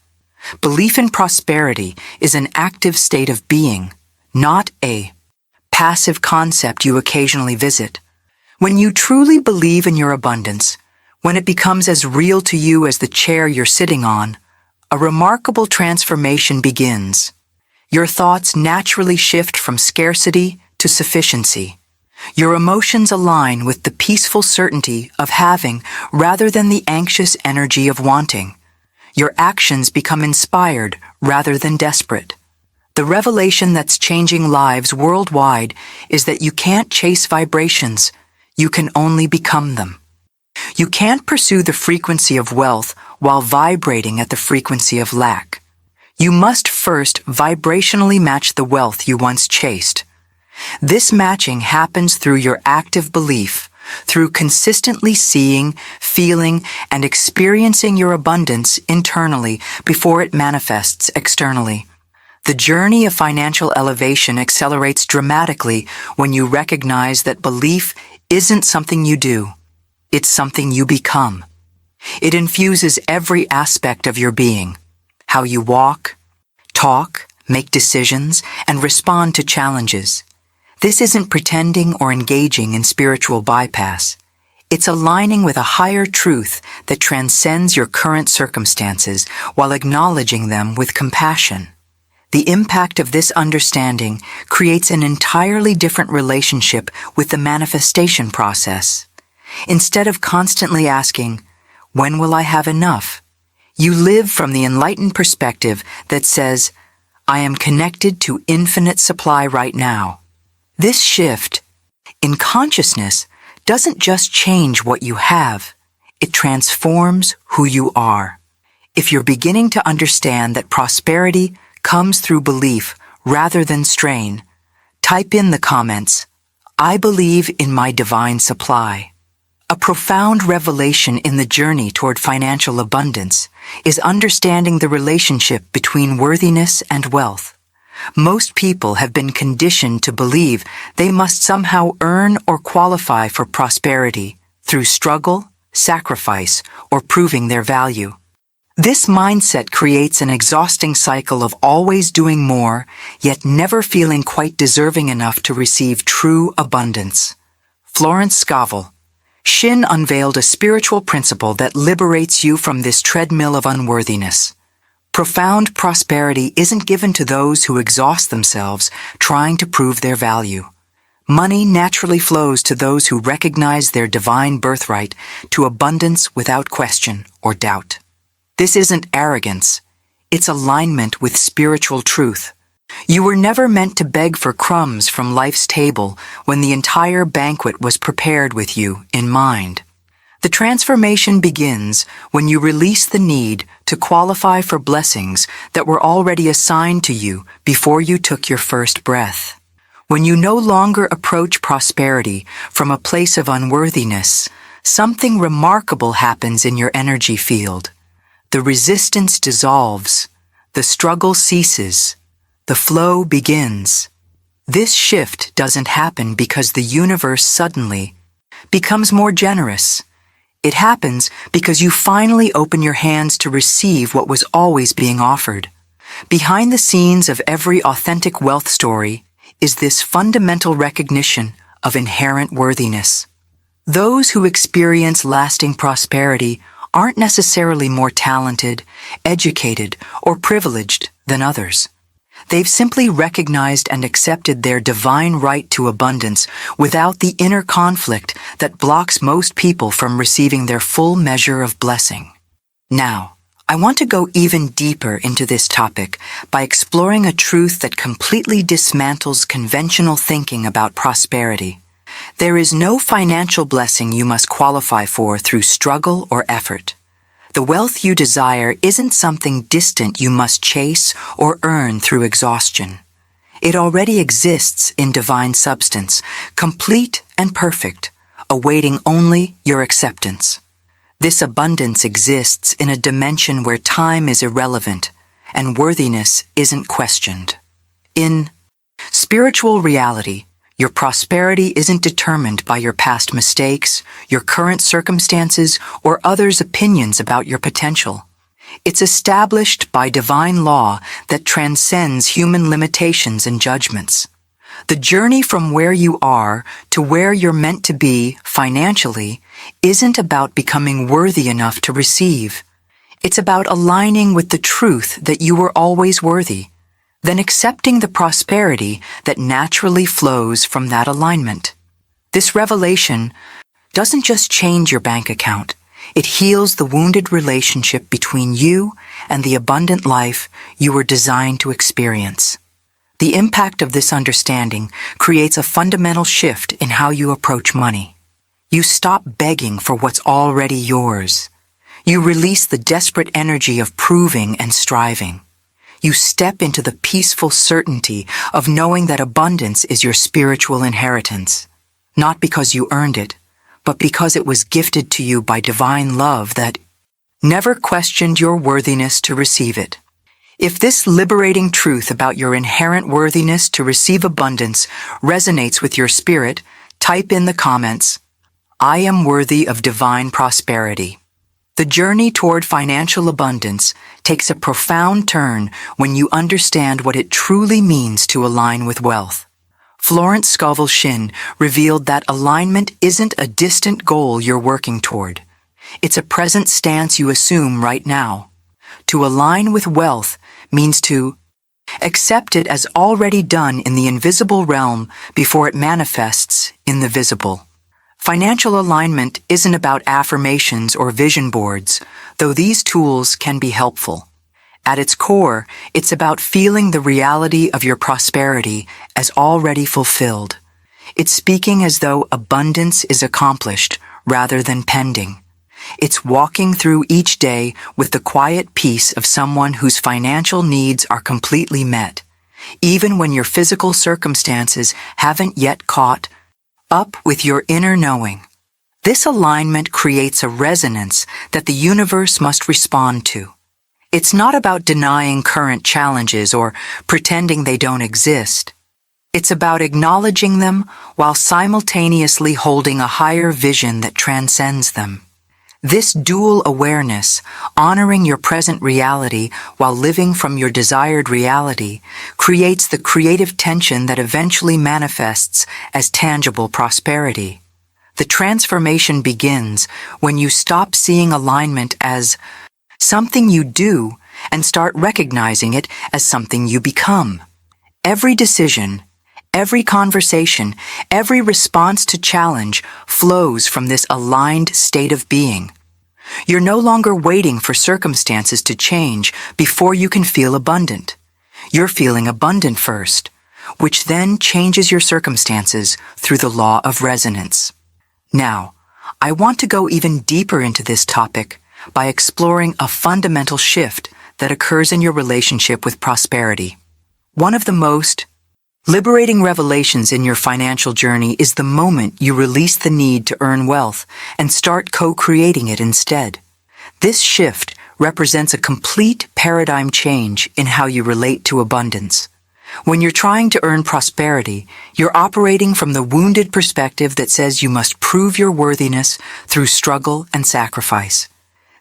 Speaker 1: Belief in prosperity is an active state of being, not a passive concept you occasionally visit. When you truly believe in your abundance, when it becomes as real to you as the chair you're sitting on, a remarkable transformation begins. Your thoughts naturally shift from scarcity to sufficiency. Your emotions align with the peaceful certainty of having rather than the anxious energy of wanting. Your actions become inspired rather than desperate. The revelation that's changing lives worldwide is that you can't chase vibrations, you can only become them. You can't pursue the frequency of wealth while vibrating at the frequency of lack. You must first vibrationally match the wealth you once chased. This matching happens through your active belief, through consistently seeing, feeling, and experiencing your abundance internally before it manifests externally. The journey of financial elevation accelerates dramatically when you recognize that belief isn't something you do, it's something you become. It infuses every aspect of your being, how you walk, talk, make decisions, and respond to challenges. This isn't pretending or engaging in spiritual bypass. It's aligning with a higher truth that transcends your current circumstances while acknowledging them with compassion. The impact of this understanding creates an entirely different relationship with the manifestation process. Instead of constantly asking, "When will I have enough?" you live from the enlightened perspective that says, "I am connected to infinite supply right now." This shift in consciousness doesn't just change what you have, it transforms who you are. If you're beginning to understand that prosperity comes through belief rather than strain, type in the comments, "I believe in my divine supply." A profound revelation in the journey toward financial abundance is understanding the relationship between worthiness and wealth. Most people have been conditioned to believe they must somehow earn or qualify for prosperity through struggle, sacrifice, or proving their value. This mindset creates an exhausting cycle of always doing more, yet never feeling quite deserving enough to receive true abundance. Florence Scovel Shinn unveiled a spiritual principle that liberates you from this treadmill of unworthiness. Profound prosperity isn't given to those who exhaust themselves trying to prove their value. Money naturally flows to those who recognize their divine birthright to abundance without question or doubt. This isn't arrogance, it's alignment with spiritual truth. You were never meant to beg for crumbs from life's table when the entire banquet was prepared with you in mind. The transformation begins when you release the need to qualify for blessings that were already assigned to you before you took your first breath. When you no longer approach prosperity from a place of unworthiness, something remarkable happens in your energy field. The resistance dissolves, the struggle ceases, the flow begins. This shift doesn't happen because the universe suddenly becomes more generous. It happens because you finally open your hands to receive what was always being offered. Behind the scenes of every authentic wealth story is this fundamental recognition of inherent worthiness. Those who experience lasting prosperity aren't necessarily more talented, educated, or privileged than others. They've simply recognized and accepted their divine right to abundance without the inner conflict that blocks most people from receiving their full measure of blessing. Now, I want to go even deeper into this topic by exploring a truth that completely dismantles conventional thinking about prosperity. There is no financial blessing you must qualify for through struggle or effort. The wealth you desire isn't something distant you must chase or earn through exhaustion. It already exists in divine substance, complete and perfect, awaiting only your acceptance. This abundance exists in a dimension where time is irrelevant and worthiness isn't questioned. In spiritual reality, your prosperity isn't determined by your past mistakes, your current circumstances, or others' opinions about your potential. It's established by divine law that transcends human limitations and judgments. The journey from where you are to where you're meant to be financially isn't about becoming worthy enough to receive. It's about aligning with the truth that you were always worthy, then accepting the prosperity that naturally flows from that alignment. This revelation doesn't just change your bank account, It heals the wounded relationship between you and the abundant life you were designed to experience. The impact of this understanding creates a fundamental shift in how you approach money. You stop begging for what's already yours. You release the desperate energy of proving and striving. You step into the peaceful certainty of knowing that abundance is your spiritual inheritance, not because you earned it, but because it was gifted to you by divine love that never questioned your worthiness to receive it. If this liberating truth about your inherent worthiness to receive abundance resonates with your spirit, type in the comments, "I am worthy of divine prosperity." The journey toward financial abundance takes a profound turn when you understand what it truly means to align with wealth. Florence Scovel Shinn revealed that alignment isn't a distant goal you're working toward. It's a present stance you assume right now. To align with wealth means to accept it as already done in the invisible realm before it manifests in the visible. Financial alignment isn't about affirmations or vision boards, though these tools can be helpful. At its core, it's about feeling the reality of your prosperity as already fulfilled. It's speaking as though abundance is accomplished rather than pending. It's walking through each day with the quiet peace of someone whose financial needs are completely met, even when your physical circumstances haven't yet caught up with your inner knowing. This alignment creates a resonance that the universe must respond to. It's not about denying current challenges or pretending they don't exist. It's about acknowledging them while simultaneously holding a higher vision that transcends them. This dual awareness, honoring your present reality while living from your desired reality, creates the creative tension that eventually manifests as tangible prosperity. The transformation begins when you stop seeing alignment as something you do and start recognizing it as something you become. Every decision, every conversation, every response to challenge flows from this aligned state of being. You're no longer waiting for circumstances to change before you can feel abundant. You're feeling abundant first, which then changes your circumstances through the law of resonance. Now, I want to go even deeper into this topic by exploring a fundamental shift that occurs in your relationship with prosperity. One of the most liberating revelations in your financial journey is the moment you release the need to earn wealth and start co-creating it instead. This shift represents a complete paradigm change in how you relate to abundance. When you're trying to earn prosperity, you're operating from the wounded perspective that says you must prove your worthiness through struggle and sacrifice.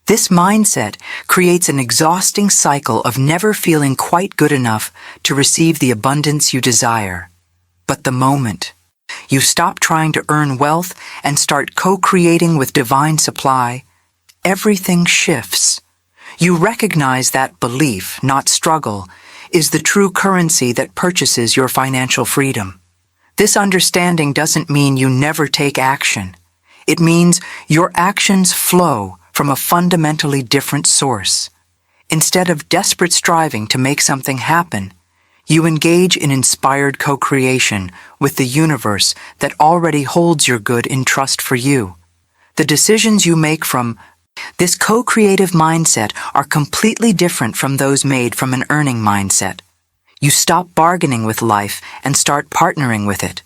Speaker 1: This mindset creates an exhausting cycle of never feeling quite good enough to receive the abundance you desire. But the moment you stop trying to earn wealth and start co-creating with divine supply, everything shifts. You recognize that belief, not struggle, is the true currency that purchases your financial freedom. This understanding doesn't mean you never take action. It means your actions flow from a fundamentally different source. Instead of desperate striving to make something happen, you engage in inspired co-creation with the universe that already holds your good in trust for you. The decisions you make from this co-creative mindset are completely different from those made from an earning mindset. You stop bargaining with life and start partnering with it.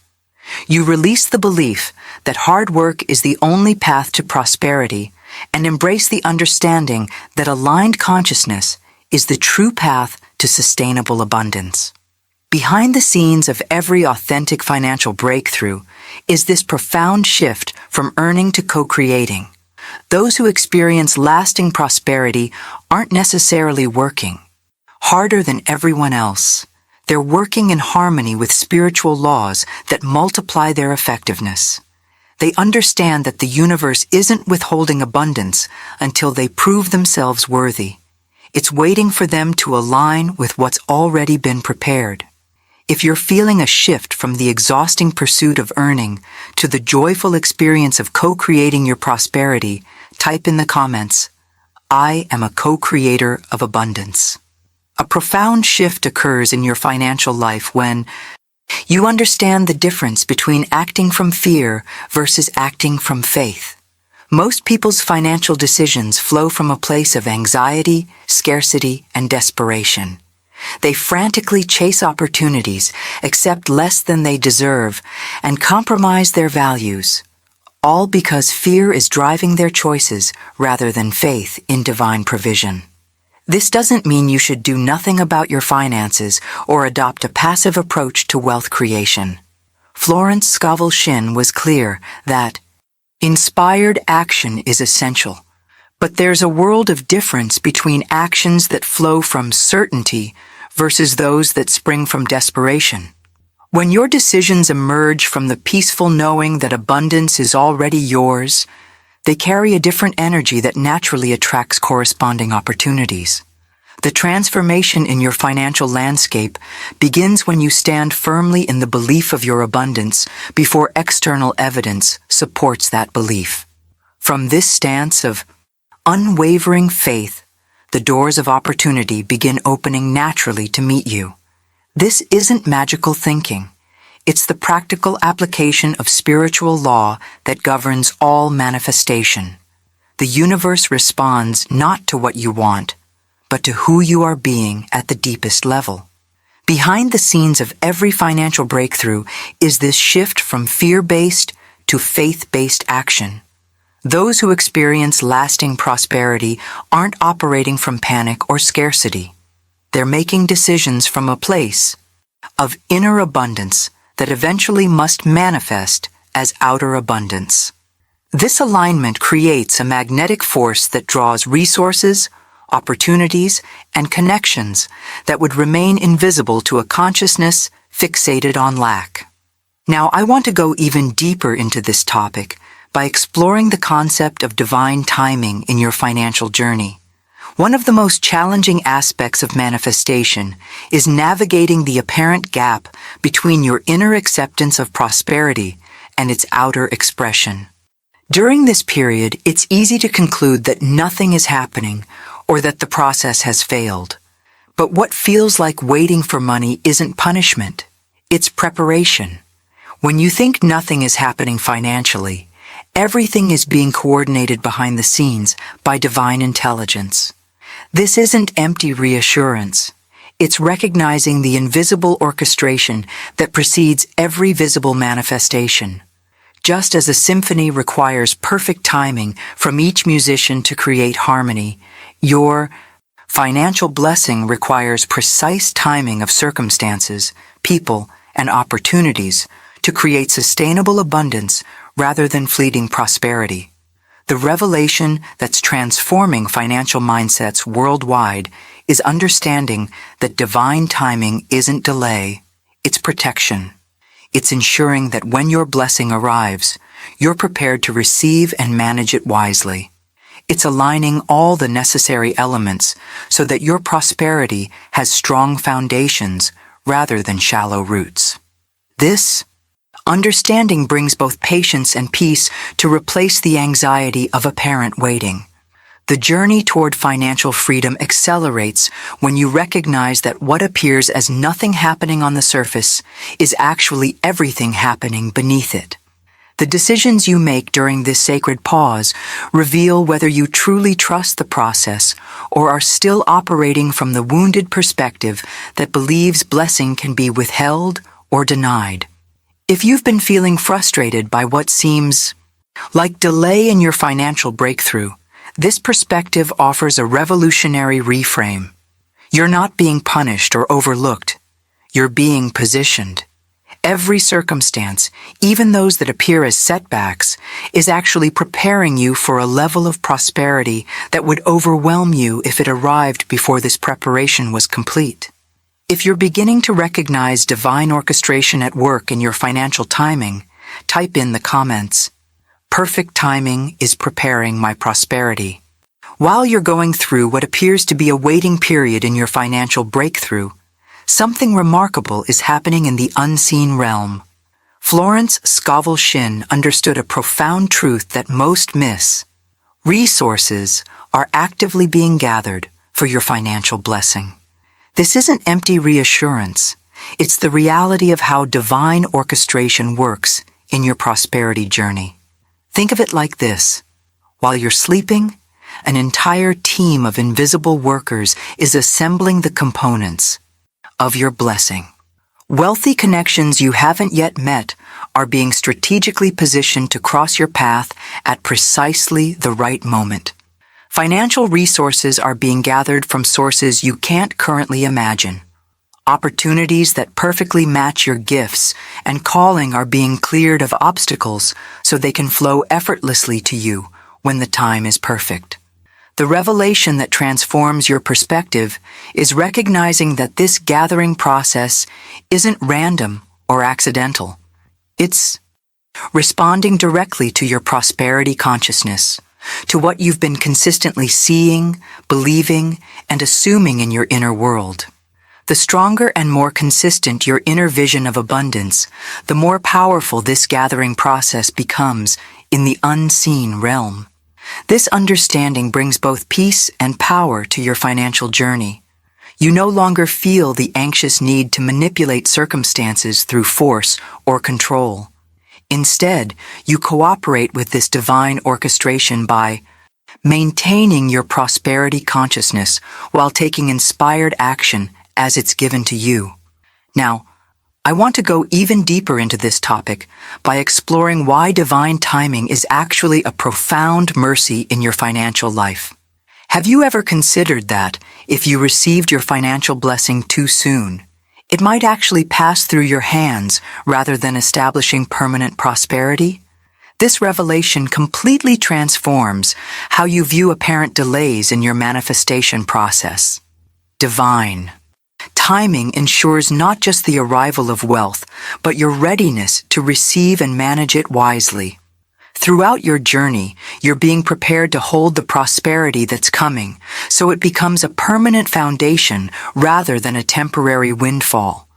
Speaker 1: You release the belief that hard work is the only path to prosperity and embrace the understanding that aligned consciousness is the true path to sustainable abundance. Behind the scenes of every authentic financial breakthrough is this profound shift from earning to co-creating. Those who experience lasting prosperity aren't necessarily working harder than everyone else. They're working in harmony with spiritual laws that multiply their effectiveness. They understand that the universe isn't withholding abundance until they prove themselves worthy. It's waiting for them to align with what's already been prepared. If you're feeling a shift from the exhausting pursuit of earning to the joyful experience of co-creating your prosperity, Type in the comments, I am a co-creator of abundance. A profound shift occurs in your financial life when you understand the difference between acting from fear versus acting from faith. Most people's financial decisions flow from a place of anxiety, scarcity, and desperation. They frantically chase opportunities, accept less than they deserve, and compromise their values, all because fear is driving their choices rather than faith in divine provision. This doesn't mean you should do nothing about your finances or adopt a passive approach to wealth creation. Florence Scovel Shinn was clear that inspired action is essential, but there's a world of difference between actions that flow from certainty versus those that spring from desperation. When your decisions emerge from the peaceful knowing that abundance is already yours, they carry a different energy that naturally attracts corresponding opportunities. The transformation in your financial landscape begins when you stand firmly in the belief of your abundance before external evidence supports that belief. From this stance of unwavering faith, the doors of opportunity begin opening naturally to meet you. This isn't magical thinking. It's the practical application of spiritual law that governs all manifestation. The universe responds not to what you want, but to who you are being at the deepest level. Behind the scenes of every financial breakthrough is this shift from fear-based to faith-based action. Those who experience lasting prosperity aren't operating from panic or scarcity. They're making decisions from a place of inner abundance that eventually must manifest as outer abundance. This alignment creates a magnetic force that draws resources, opportunities, and connections that would remain invisible to a consciousness fixated on lack. Now, I want to go even deeper into this topic by exploring the concept of divine timing in your financial journey. One of the most challenging aspects of manifestation is navigating the apparent gap between your inner acceptance of prosperity and its outer expression. During this period, it's easy to conclude that nothing is happening or that the process has failed. But what feels like waiting for money isn't punishment, it's preparation. When you think nothing is happening financially, everything is being coordinated behind the scenes by divine intelligence. This isn't empty reassurance. It's recognizing the invisible orchestration that precedes every visible manifestation. Just as a symphony requires perfect timing from each musician to create harmony, your financial blessing requires precise timing of circumstances, people, and opportunities to create sustainable abundance rather than fleeting prosperity. The revelation that's transforming financial mindsets worldwide is understanding that divine timing isn't delay, it's protection. It's ensuring that when your blessing arrives, you're prepared to receive and manage it wisely. It's aligning all the necessary elements so that your prosperity has strong foundations rather than shallow roots. This understanding brings both patience and peace to replace the anxiety of apparent waiting. The journey toward financial freedom accelerates when you recognize that what appears as nothing happening on the surface is actually everything happening beneath it. The decisions you make during this sacred pause reveal whether you truly trust the process or are still operating from the wounded perspective that believes blessing can be withheld or denied. If you've been feeling frustrated by what seems like delay in your financial breakthrough, this perspective offers a revolutionary reframe. You're not being punished or overlooked. You're being positioned. Every circumstance, even those that appear as setbacks, is actually preparing you for a level of prosperity that would overwhelm you if it arrived before this preparation was complete. If you're beginning to recognize divine orchestration at work in your financial timing, type in the comments, "Perfect timing is preparing my prosperity." While you're going through what appears to be a waiting period in your financial breakthrough, something remarkable is happening in the unseen realm. Florence Scovel Shinn understood a profound truth that most miss. Resources are actively being gathered for your financial blessing. This isn't empty reassurance. It's the reality of how divine orchestration works in your prosperity journey. Think of it like this. While you're sleeping, an entire team of invisible workers is assembling the components of your blessing. Wealthy connections you haven't yet met are being strategically positioned to cross your path at precisely the right moment. Financial resources are being gathered from sources you can't currently imagine. Opportunities that perfectly match your gifts and calling are being cleared of obstacles so they can flow effortlessly to you when the time is perfect. The revelation that transforms your perspective is recognizing that this gathering process isn't random or accidental. It's responding directly to your prosperity consciousness, to what you've been consistently seeing, believing, and assuming in your inner world. The stronger and more consistent your inner vision of abundance, the more powerful this gathering process becomes in the unseen realm. This understanding brings both peace and power to your financial journey. You no longer feel the anxious need to manipulate circumstances through force or control. Instead, you cooperate with this divine orchestration by maintaining your prosperity consciousness while taking inspired action as it's given to you. Now, I want to go even deeper into this topic by exploring why divine timing is actually a profound mercy in your financial life. Have you ever considered that if you received your financial blessing too soon, it might actually pass through your hands rather than establishing permanent prosperity? This revelation completely transforms how you view apparent delays in your manifestation process. Divine timing ensures not just the arrival of wealth, but your readiness to receive and manage it wisely. Throughout your journey, you're being prepared to hold the prosperity that's coming, so it becomes a permanent foundation rather than a temporary windfall.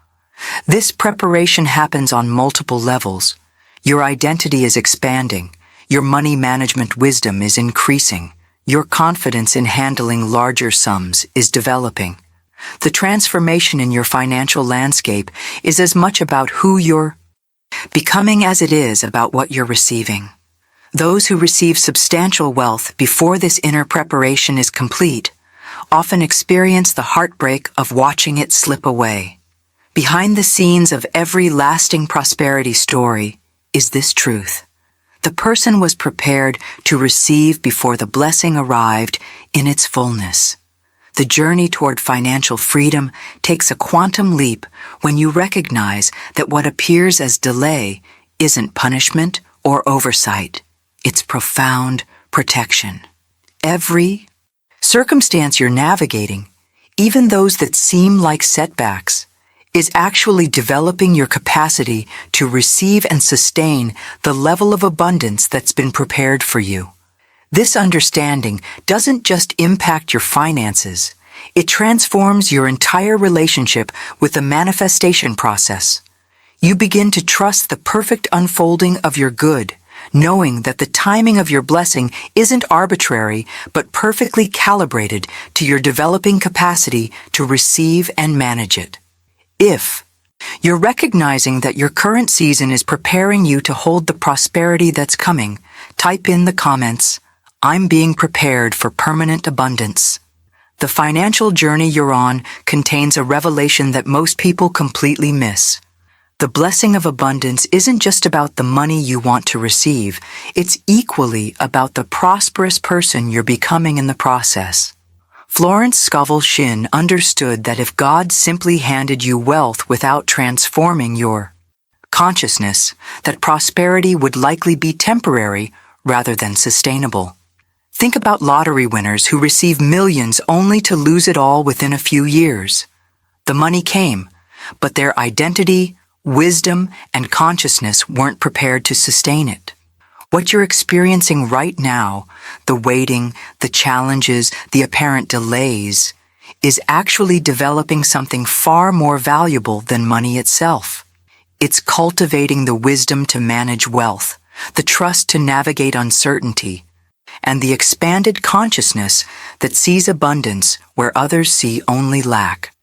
Speaker 1: This preparation happens on multiple levels. Your identity is expanding, your money management wisdom is increasing, your confidence in handling larger sums is developing. The transformation in your financial landscape is as much about who you're becoming as it is about what you're receiving. Those who receive substantial wealth before this inner preparation is complete often experience the heartbreak of watching it slip away. Behind the scenes of every lasting prosperity story is this truth. The person was prepared to receive before the blessing arrived in its fullness. The journey toward financial freedom takes a quantum leap when you recognize that what appears as delay isn't punishment or oversight. It's profound protection. Every circumstance you're navigating, even those that seem like setbacks, is actually developing your capacity to receive and sustain the level of abundance that's been prepared for you. This understanding doesn't just impact your finances, it transforms your entire relationship with the manifestation process. You begin to trust the perfect unfolding of your good, knowing that the timing of your blessing isn't arbitrary, but perfectly calibrated to your developing capacity to receive and manage it. If you're recognizing that your current season is preparing you to hold the prosperity that's coming, type in the comments, "I'm being prepared for permanent abundance." The financial journey you're on contains a revelation that most people completely miss. The blessing of abundance isn't just about the money you want to receive, it's equally about the prosperous person you're becoming in the process. Florence Scovel Shinn understood that if God simply handed you wealth without transforming your consciousness, that prosperity would likely be temporary rather than sustainable. Think about lottery winners who receive millions only to lose it all within a few years. The money came, but their identity, wisdom, and consciousness weren't prepared to sustain it. What you're experiencing right now, the waiting, the challenges, the apparent delays, is actually developing something far more valuable than money itself. It's cultivating the wisdom to manage wealth, the trust to navigate uncertainty, and the expanded consciousness that sees abundance where others see only lack.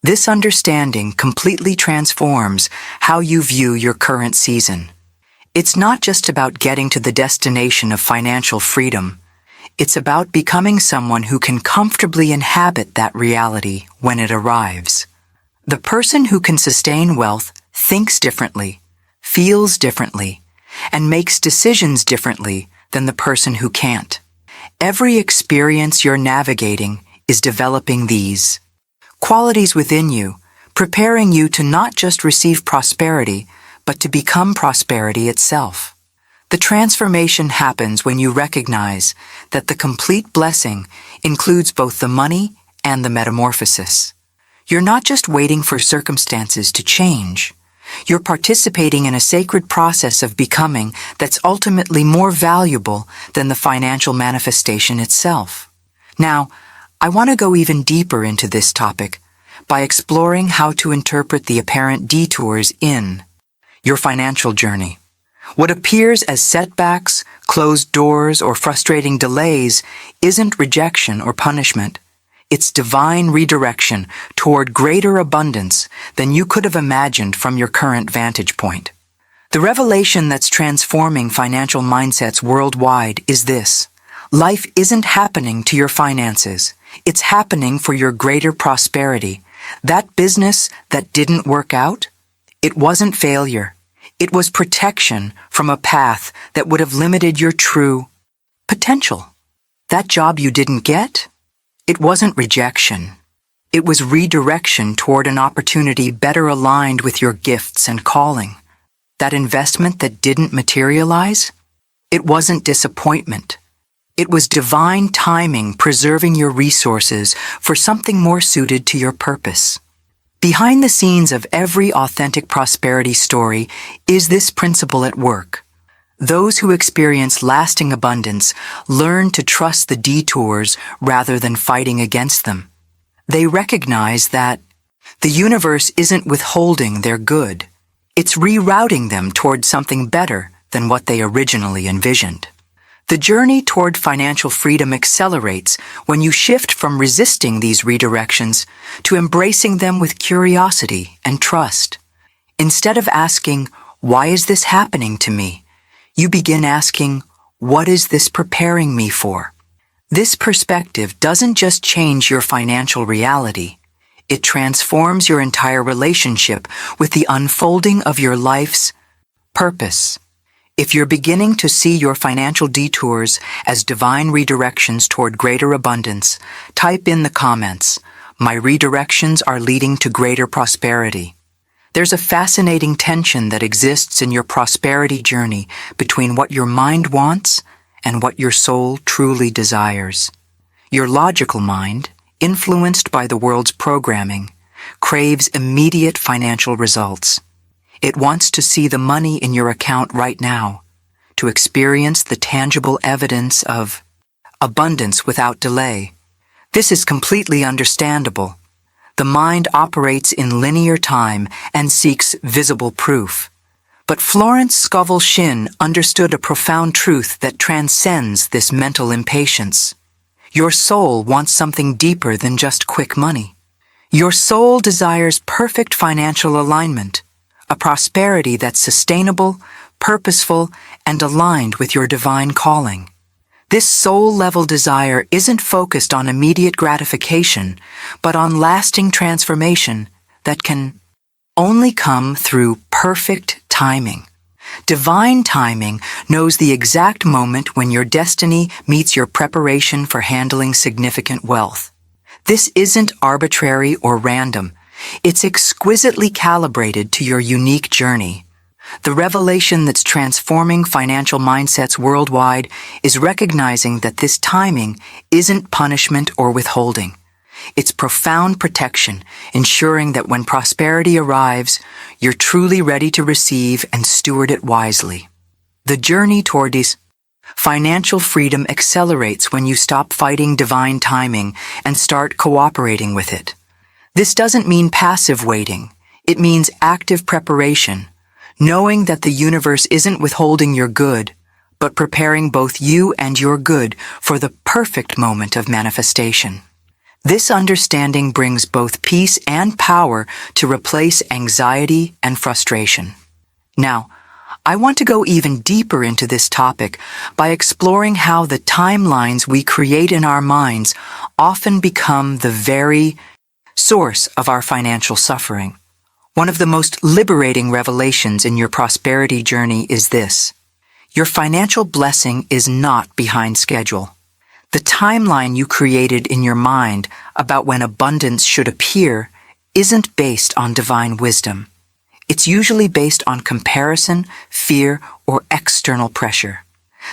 Speaker 1: This understanding completely transforms how you view your current season. It's not just about getting to the destination of financial freedom. It's about becoming someone who can comfortably inhabit that reality when it arrives. The person who can sustain wealth thinks differently, feels differently, and makes decisions differently than the person who can't. Every experience you're navigating is developing these qualities within you, preparing you to not just receive prosperity, but to become prosperity itself. The transformation happens when you recognize that the complete blessing includes both the money and the metamorphosis. You're not just waiting for circumstances to change. You're participating in a sacred process of becoming that's ultimately more valuable than the financial manifestation itself. Now, I want to go even deeper into this topic by exploring how to interpret the apparent detours in your financial journey. What appears as setbacks, closed doors, or frustrating delays isn't rejection or punishment. It's divine redirection toward greater abundance than you could have imagined from your current vantage point. The revelation that's transforming financial mindsets worldwide is this: life isn't happening to your finances. It's happening for your greater prosperity. That business that didn't work out, it wasn't failure. It was protection from a path that would have limited your true potential. That job you didn't get, it wasn't rejection. It was redirection toward an opportunity better aligned with your gifts and calling. That investment that didn't materialize, it wasn't disappointment. It was divine timing preserving your resources for something more suited to your purpose. Behind the scenes of every authentic prosperity story is this principle at work. Those who experience lasting abundance learn to trust the detours rather than fighting against them. They recognize that the universe isn't withholding their good. It's rerouting them toward something better than what they originally envisioned. The journey toward financial freedom accelerates when you shift from resisting these redirections to embracing them with curiosity and trust. Instead of asking, "Why is this happening to me?" you begin asking, "What is this preparing me for?" This perspective doesn't just change your financial reality. It transforms your entire relationship with the unfolding of your life's purpose. If you're beginning to see your financial detours as divine redirections toward greater abundance, type in the comments, "My redirections are leading to greater prosperity." There's a fascinating tension that exists in your prosperity journey between what your mind wants and what your soul truly desires. Your logical mind, influenced by the world's programming, craves immediate financial results. It wants to see the money in your account right now, to experience the tangible evidence of abundance without delay. This is completely understandable. The mind operates in linear time and seeks visible proof. But Florence Scovel Shinn understood a profound truth that transcends this mental impatience. Your soul wants something deeper than just quick money. Your soul desires perfect financial alignment, a prosperity that's sustainable, purposeful, and aligned with your divine calling. This soul-level desire isn't focused on immediate gratification, but on lasting transformation that can only come through perfect timing. Divine timing knows the exact moment when your destiny meets your preparation for handling significant wealth. This isn't arbitrary or random. It's exquisitely calibrated to your unique journey. The revelation that's transforming financial mindsets worldwide is recognizing that this timing isn't punishment or withholding. It's profound protection, ensuring that when prosperity arrives, you're truly ready to receive and steward it wisely. The journey toward this financial freedom accelerates when you stop fighting divine timing and start cooperating with it. This doesn't mean passive waiting. It means active preparation, knowing that the universe isn't withholding your good, but preparing both you and your good for the perfect moment of manifestation. This understanding brings both peace and power to replace anxiety and frustration. Now, I want to go even deeper into this topic by exploring how the timelines we create in our minds often become the very source of our financial suffering. One of the most liberating revelations in your prosperity journey is this: your financial blessing is not behind schedule. The timeline you created in your mind about when abundance should appear isn't based on divine wisdom. It's usually based on comparison, fear, or external pressure.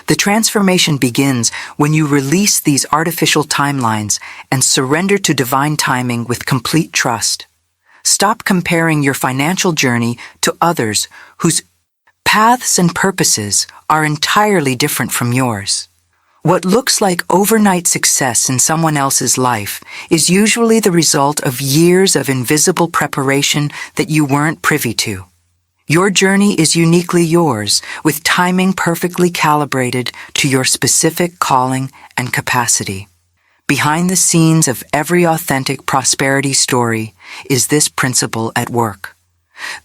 Speaker 1: The transformation begins when you release these artificial timelines and surrender to divine timing with complete trust. Stop comparing your financial journey to others whose paths and purposes are entirely different from yours. What looks like overnight success in someone else's life is usually the result of years of invisible preparation that you weren't privy to. Your journey is uniquely yours, with timing perfectly calibrated to your specific calling and capacity. Behind the scenes of every authentic prosperity story is this principle at work.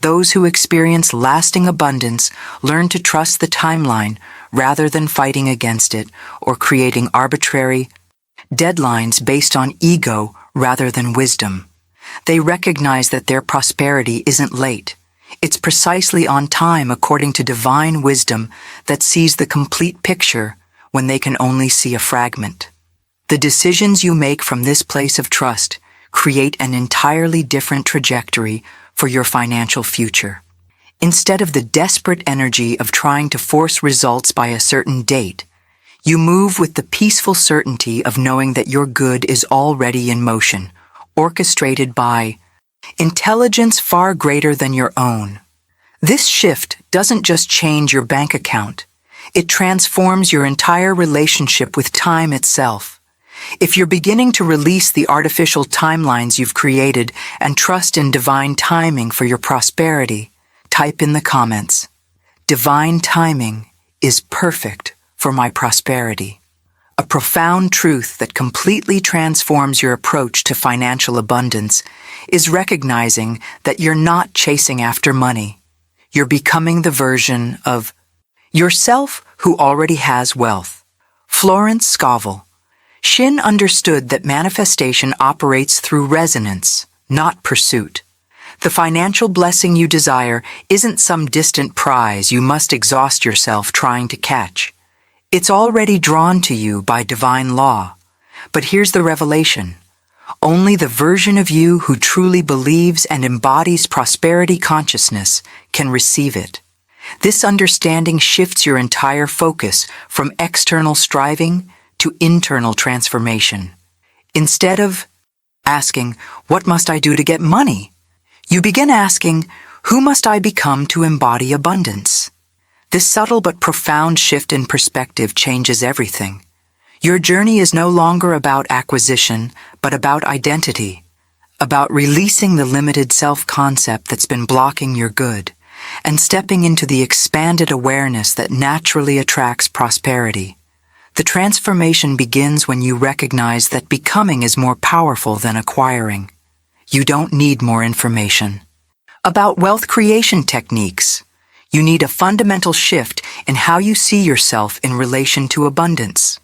Speaker 1: Those who experience lasting abundance learn to trust the timeline rather than fighting against it or creating arbitrary deadlines based on ego rather than wisdom. They recognize that their prosperity isn't late. It's precisely on time according to divine wisdom that sees the complete picture when they can only see a fragment. The decisions you make from this place of trust create an entirely different trajectory for your financial future. Instead of the desperate energy of trying to force results by a certain date, you move with the peaceful certainty of knowing that your good is already in motion, orchestrated by intelligence far greater than your own. This shift doesn't just change your bank account, it transforms your entire relationship with time itself. If you're beginning to release the artificial timelines you've created and trust in divine timing for your prosperity, type in the comments, "Divine timing is perfect for my prosperity." A profound truth that completely transforms your approach to financial abundance is recognizing that you're not chasing after money. You're becoming the version of yourself who already has wealth. Florence Scovel Shinn understood that manifestation operates through resonance, not pursuit. The financial blessing you desire isn't some distant prize you must exhaust yourself trying to catch. It's already drawn to you by divine law. But here's the revelation. Only the version of you who truly believes and embodies prosperity consciousness can receive it. This understanding shifts your entire focus from external striving to internal transformation. Instead of asking, "What must I do to get money?" you begin asking, "Who must I become to embody abundance?" This subtle but profound shift in perspective changes everything. Your journey is no longer about acquisition, but about identity, about releasing the limited self-concept that's been blocking your good, and stepping into the expanded awareness that naturally attracts prosperity. The transformation begins when you recognize that becoming is more powerful than acquiring. You don't need more information about wealth creation techniques. You need a fundamental shift in how you see yourself in relation to abundance.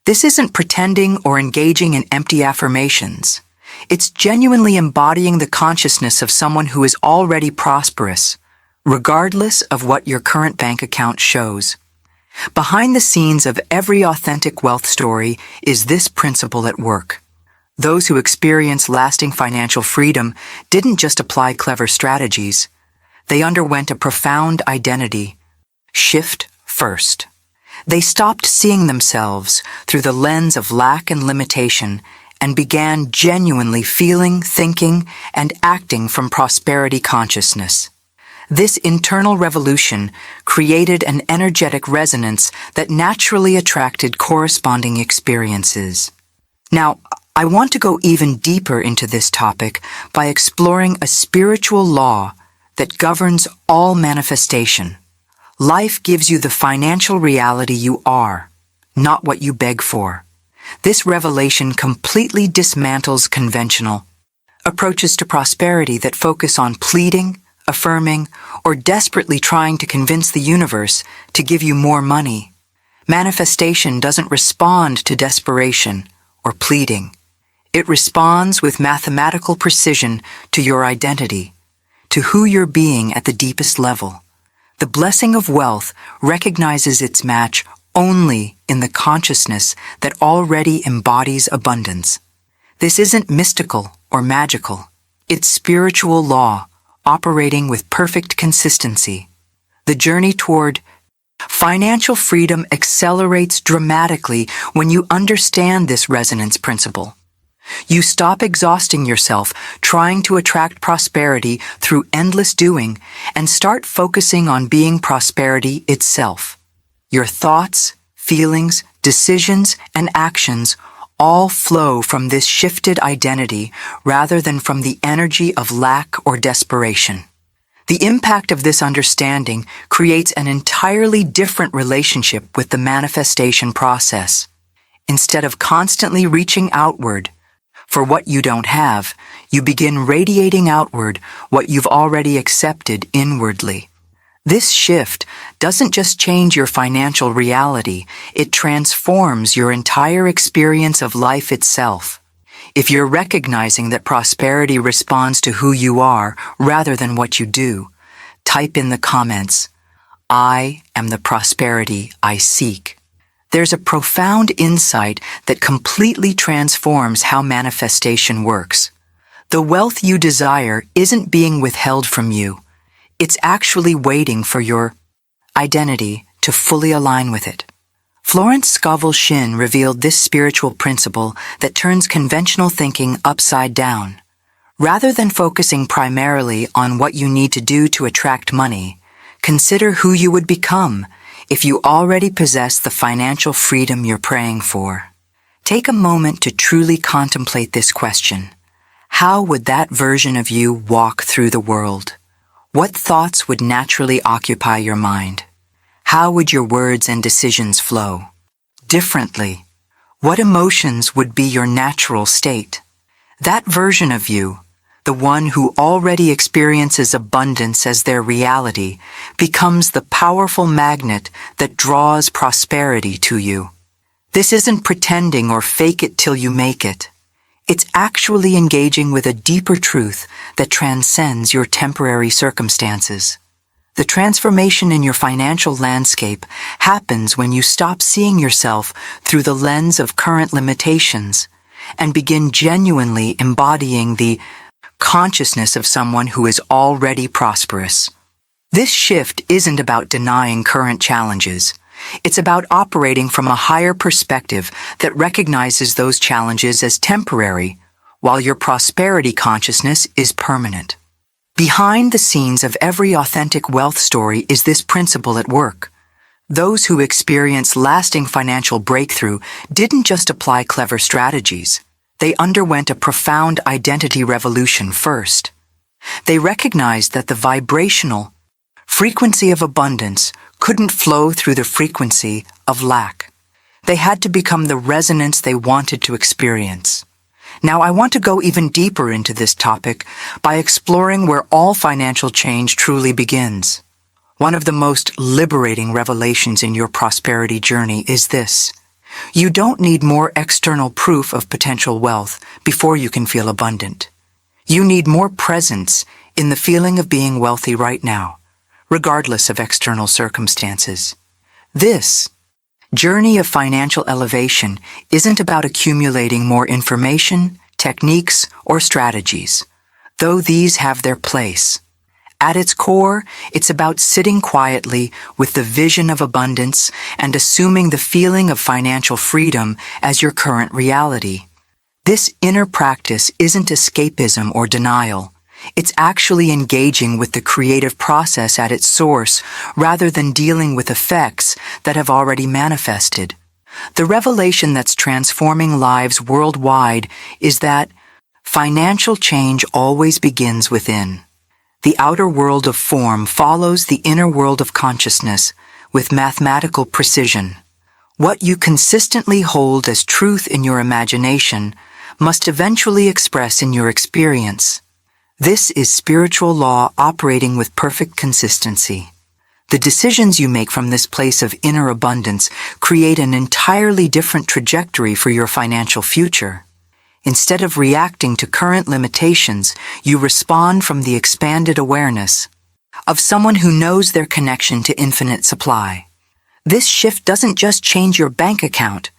Speaker 1: This isn't pretending or engaging in empty affirmations. It's genuinely embodying the consciousness of someone who is already prosperous, regardless of what your current bank account shows. Behind the scenes of every authentic wealth story is this principle at work. Those who experience lasting financial freedom didn't just apply clever strategies. They underwent a profound identity shift first. They stopped seeing themselves through the lens of lack and limitation and began genuinely feeling, thinking, and acting from prosperity consciousness. This internal revolution created an energetic resonance that naturally attracted corresponding experiences. Now, I want to go even deeper into this topic by exploring a spiritual law that governs all manifestation. Life gives you the financial reality you are, not what you beg for. This revelation completely dismantles conventional approaches to prosperity that focus on pleading, affirming, or desperately trying to convince the universe to give you more money. Manifestation doesn't respond to desperation or pleading. It responds with mathematical precision to your identity, to who you're being at the deepest level. The blessing of wealth recognizes its match only in the consciousness that already embodies abundance. This isn't mystical or magical. It's spiritual law operating with perfect consistency. The journey toward financial freedom accelerates dramatically when you understand this resonance principle. You stop exhausting yourself trying to attract prosperity through endless doing and start focusing on being prosperity itself. Your thoughts, feelings, decisions, and actions all flow from this shifted identity rather than from the energy of lack or desperation. The impact of this understanding creates an entirely different relationship with the manifestation process. Instead of constantly reaching outward for what you don't have, you begin radiating outward what you've already accepted inwardly. This shift doesn't just change your financial reality, it transforms your entire experience of life itself. If you're recognizing that prosperity responds to who you are rather than what you do, type in the comments, "I am the prosperity I seek." There's a profound insight that completely transforms how manifestation works. The wealth you desire isn't being withheld from you. It's actually waiting for your identity to fully align with it. Florence Scovel Shinn revealed this spiritual principle that turns conventional thinking upside down. Rather than focusing primarily on what you need to do to attract money, consider who you would become if you already possess the financial freedom you're praying for. Take a moment to truly contemplate this question. How would that version of you walk through the world? What thoughts would naturally occupy your mind? How would your words and decisions flow? Differently, what emotions would be your natural state? That version of you, the one who already experiences abundance as their reality, becomes the powerful magnet that draws prosperity to you. This isn't pretending or fake it till you make it. It's actually engaging with a deeper truth that transcends your temporary circumstances. The transformation in your financial landscape happens when you stop seeing yourself through the lens of current limitations and begin genuinely embodying the consciousness of someone who is already prosperous. This shift isn't about denying current challenges. It's about operating from a higher perspective that recognizes those challenges as temporary, while your prosperity consciousness is permanent. Behind the scenes of every authentic wealth story is this principle at work. Those who experience lasting financial breakthrough didn't just apply clever strategies. They underwent a profound identity revolution first. They recognized that the vibrational frequency of abundance couldn't flow through the frequency of lack. They had to become the resonance they wanted to experience. Now, I want to go even deeper into this topic by exploring where all financial change truly begins. One of the most liberating revelations in your prosperity journey is this. You don't need more external proof of potential wealth before you can feel abundant. You need more presence in the feeling of being wealthy right now, regardless of external circumstances. This journey of financial elevation isn't about accumulating more information, techniques, or strategies, though these have their place. At its core, it's about sitting quietly with the vision of abundance and assuming the feeling of financial freedom as your current reality. This inner practice isn't escapism or denial. It's actually engaging with the creative process at its source rather than dealing with effects that have already manifested. The revelation that's transforming lives worldwide is that financial change always begins within. The outer world of form follows the inner world of consciousness with mathematical precision. What you consistently hold as truth in your imagination must eventually express in your experience. This is spiritual law operating with perfect consistency. The decisions you make from this place of inner abundance create an entirely different trajectory for your financial future. Instead of reacting to current limitations, you respond from the expanded awareness of someone who knows their connection to infinite supply. This shift doesn't just change your bank account,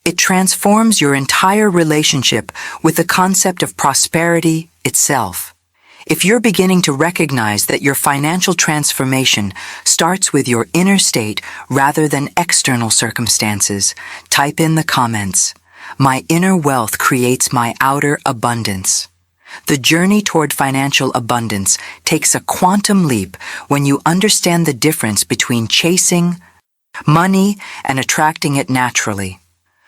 Speaker 1: it transforms your entire relationship with the concept of prosperity itself. If you're beginning to recognize that your financial transformation starts with your inner state rather than external circumstances, type in the comments, "My inner wealth creates my outer abundance." The journey toward financial abundance takes a quantum leap when you understand the difference between chasing money and attracting it naturally.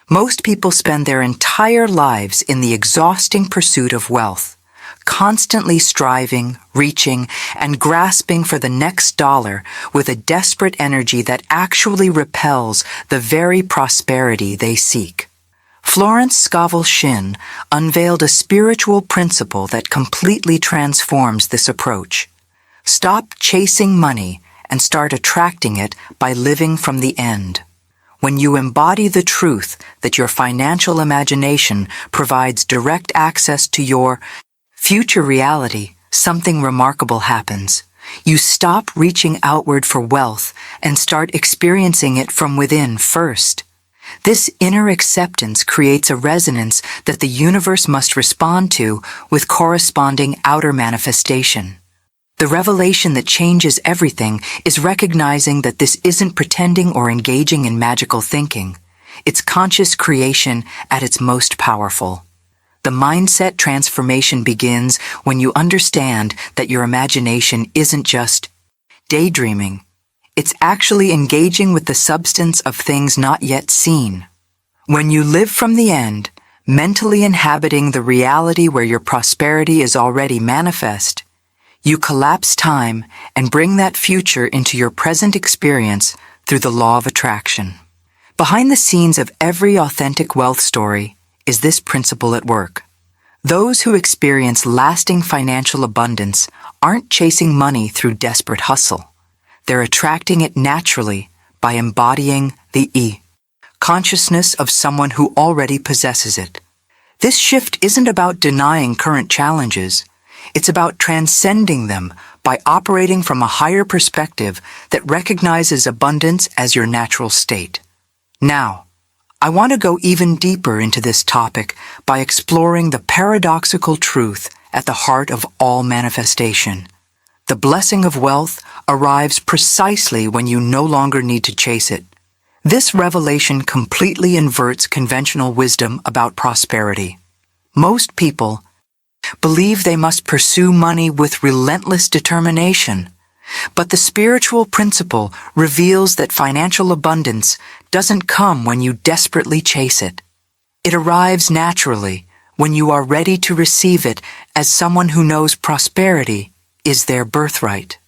Speaker 1: Most people spend their entire lives in the exhausting pursuit of wealth, constantly striving, reaching, and grasping for the next dollar with a desperate energy that actually repels the very prosperity they seek. Florence Scovel Shinn unveiled a spiritual principle that completely transforms this approach. Stop chasing money and start attracting it by living from the end. When you embody the truth that your financial imagination provides direct access to your future reality, something remarkable happens. You stop reaching outward for wealth and start experiencing it from within first. This inner acceptance creates a resonance that the universe must respond to with corresponding outer manifestation. The revelation that changes everything is recognizing that this isn't pretending or engaging in magical thinking. It's conscious creation at its most powerful. The mindset transformation begins when you understand that your imagination isn't just daydreaming. It's actually engaging with the substance of things not yet seen. When you live from the end, mentally inhabiting the reality where your prosperity is already manifest, you collapse time and bring that future into your present experience through the law of attraction. Behind the scenes of every authentic wealth story is this principle at work. Those who experience lasting financial abundance aren't chasing money through desperate hustle. They're attracting it naturally by embodying the consciousness of someone who already possesses it. This shift isn't about denying current challenges. It's about transcending them by operating from a higher perspective that recognizes abundance as your natural state. Now, I want to go even deeper into this topic by exploring the paradoxical truth at the heart of all manifestation. The blessing of wealth arrives precisely when you no longer need to chase it. This revelation completely inverts conventional wisdom about prosperity. Most people believe they must pursue money with relentless determination, but the spiritual principle reveals that financial abundance doesn't come when you desperately chase it. It arrives naturally when you are ready to receive it as someone who knows prosperity is their birthright.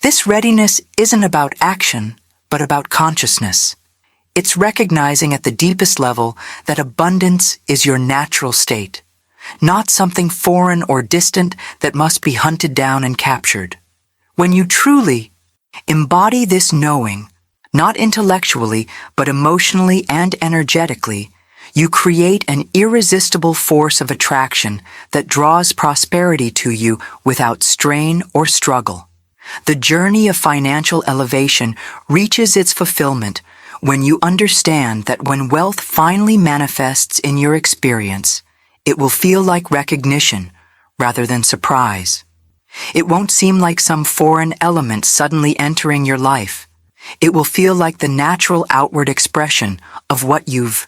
Speaker 1: This readiness isn't about action, but about consciousness. It's recognizing at the deepest level that abundance is your natural state, not something foreign or distant that must be hunted down and captured. When you truly embody this knowing, not intellectually, but emotionally and energetically, you create an irresistible force of attraction that draws prosperity to you without strain or struggle. The journey of financial elevation reaches its fulfillment when you understand that when wealth finally manifests in your experience, it will feel like recognition rather than surprise. It won't seem like some foreign element suddenly entering your life. It will feel like the natural outward expression of what you've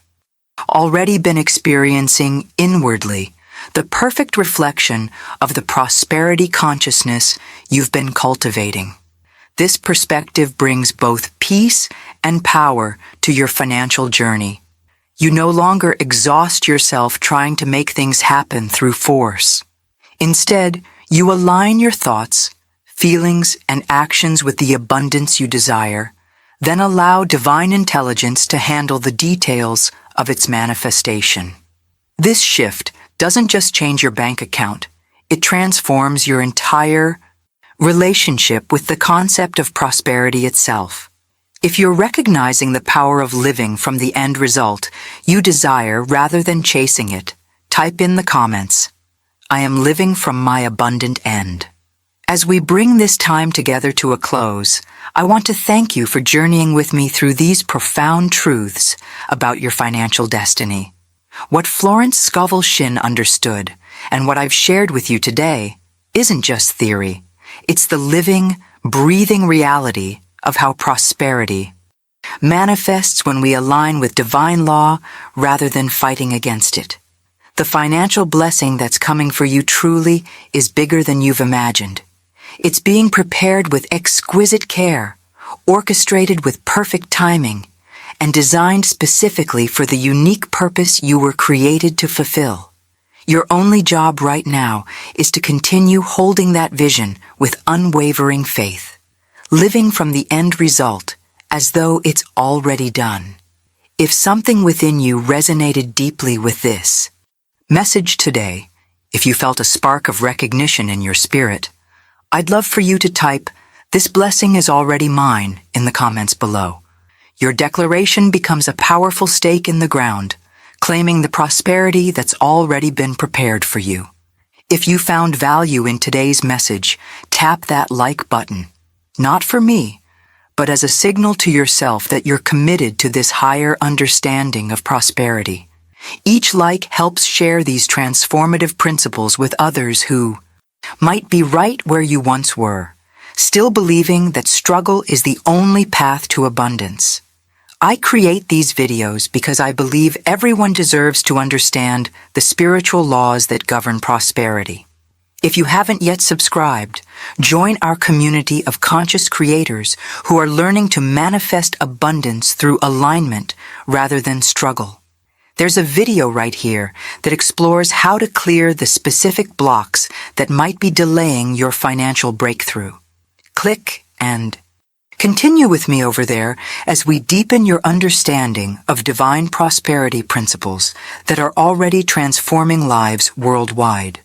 Speaker 1: already been experiencing inwardly, the perfect reflection of the prosperity consciousness you've been cultivating. This perspective brings both peace and power to your financial journey. You no longer exhaust yourself trying to make things happen through force. Instead, you align your thoughts, feelings, and actions with the abundance you desire, then allow divine intelligence to handle the details of its manifestation. This shift doesn't just change your bank account, it transforms your entire relationship with the concept of prosperity itself. If you're recognizing the power of living from the end result you desire rather than chasing it, type in the comments, "I am living from my abundant end." As we bring this time together to a close, I want to thank you for journeying with me through these profound truths about your financial destiny. What Florence Scovel Shinn understood, and what I've shared with you today, isn't just theory. It's the living, breathing reality of how prosperity manifests when we align with divine law rather than fighting against it. The financial blessing that's coming for you truly is bigger than you've imagined. It's being prepared with exquisite care, orchestrated with perfect timing, and designed specifically for the unique purpose you were created to fulfill. Your only job right now is to continue holding that vision with unwavering faith, living from the end result as though it's already done. If something within you resonated deeply with this message today, if you felt a spark of recognition in your spirit, I'd love for you to type, "This blessing is already mine," in the comments below. Your declaration becomes a powerful stake in the ground, claiming the prosperity that's already been prepared for you. If you found value in today's message, tap that like button, not for me, but as a signal to yourself that you're committed to this higher understanding of prosperity. Each like helps share these transformative principles with others who might be right where you once were, still believing that struggle is the only path to abundance. I create these videos because I believe everyone deserves to understand the spiritual laws that govern prosperity. If you haven't yet subscribed, join our community of conscious creators who are learning to manifest abundance through alignment rather than struggle. There's a video right here that explores how to clear the specific blocks that might be delaying your financial breakthrough. Click and continue with me over there as we deepen your understanding of divine prosperity principles that are already transforming lives worldwide.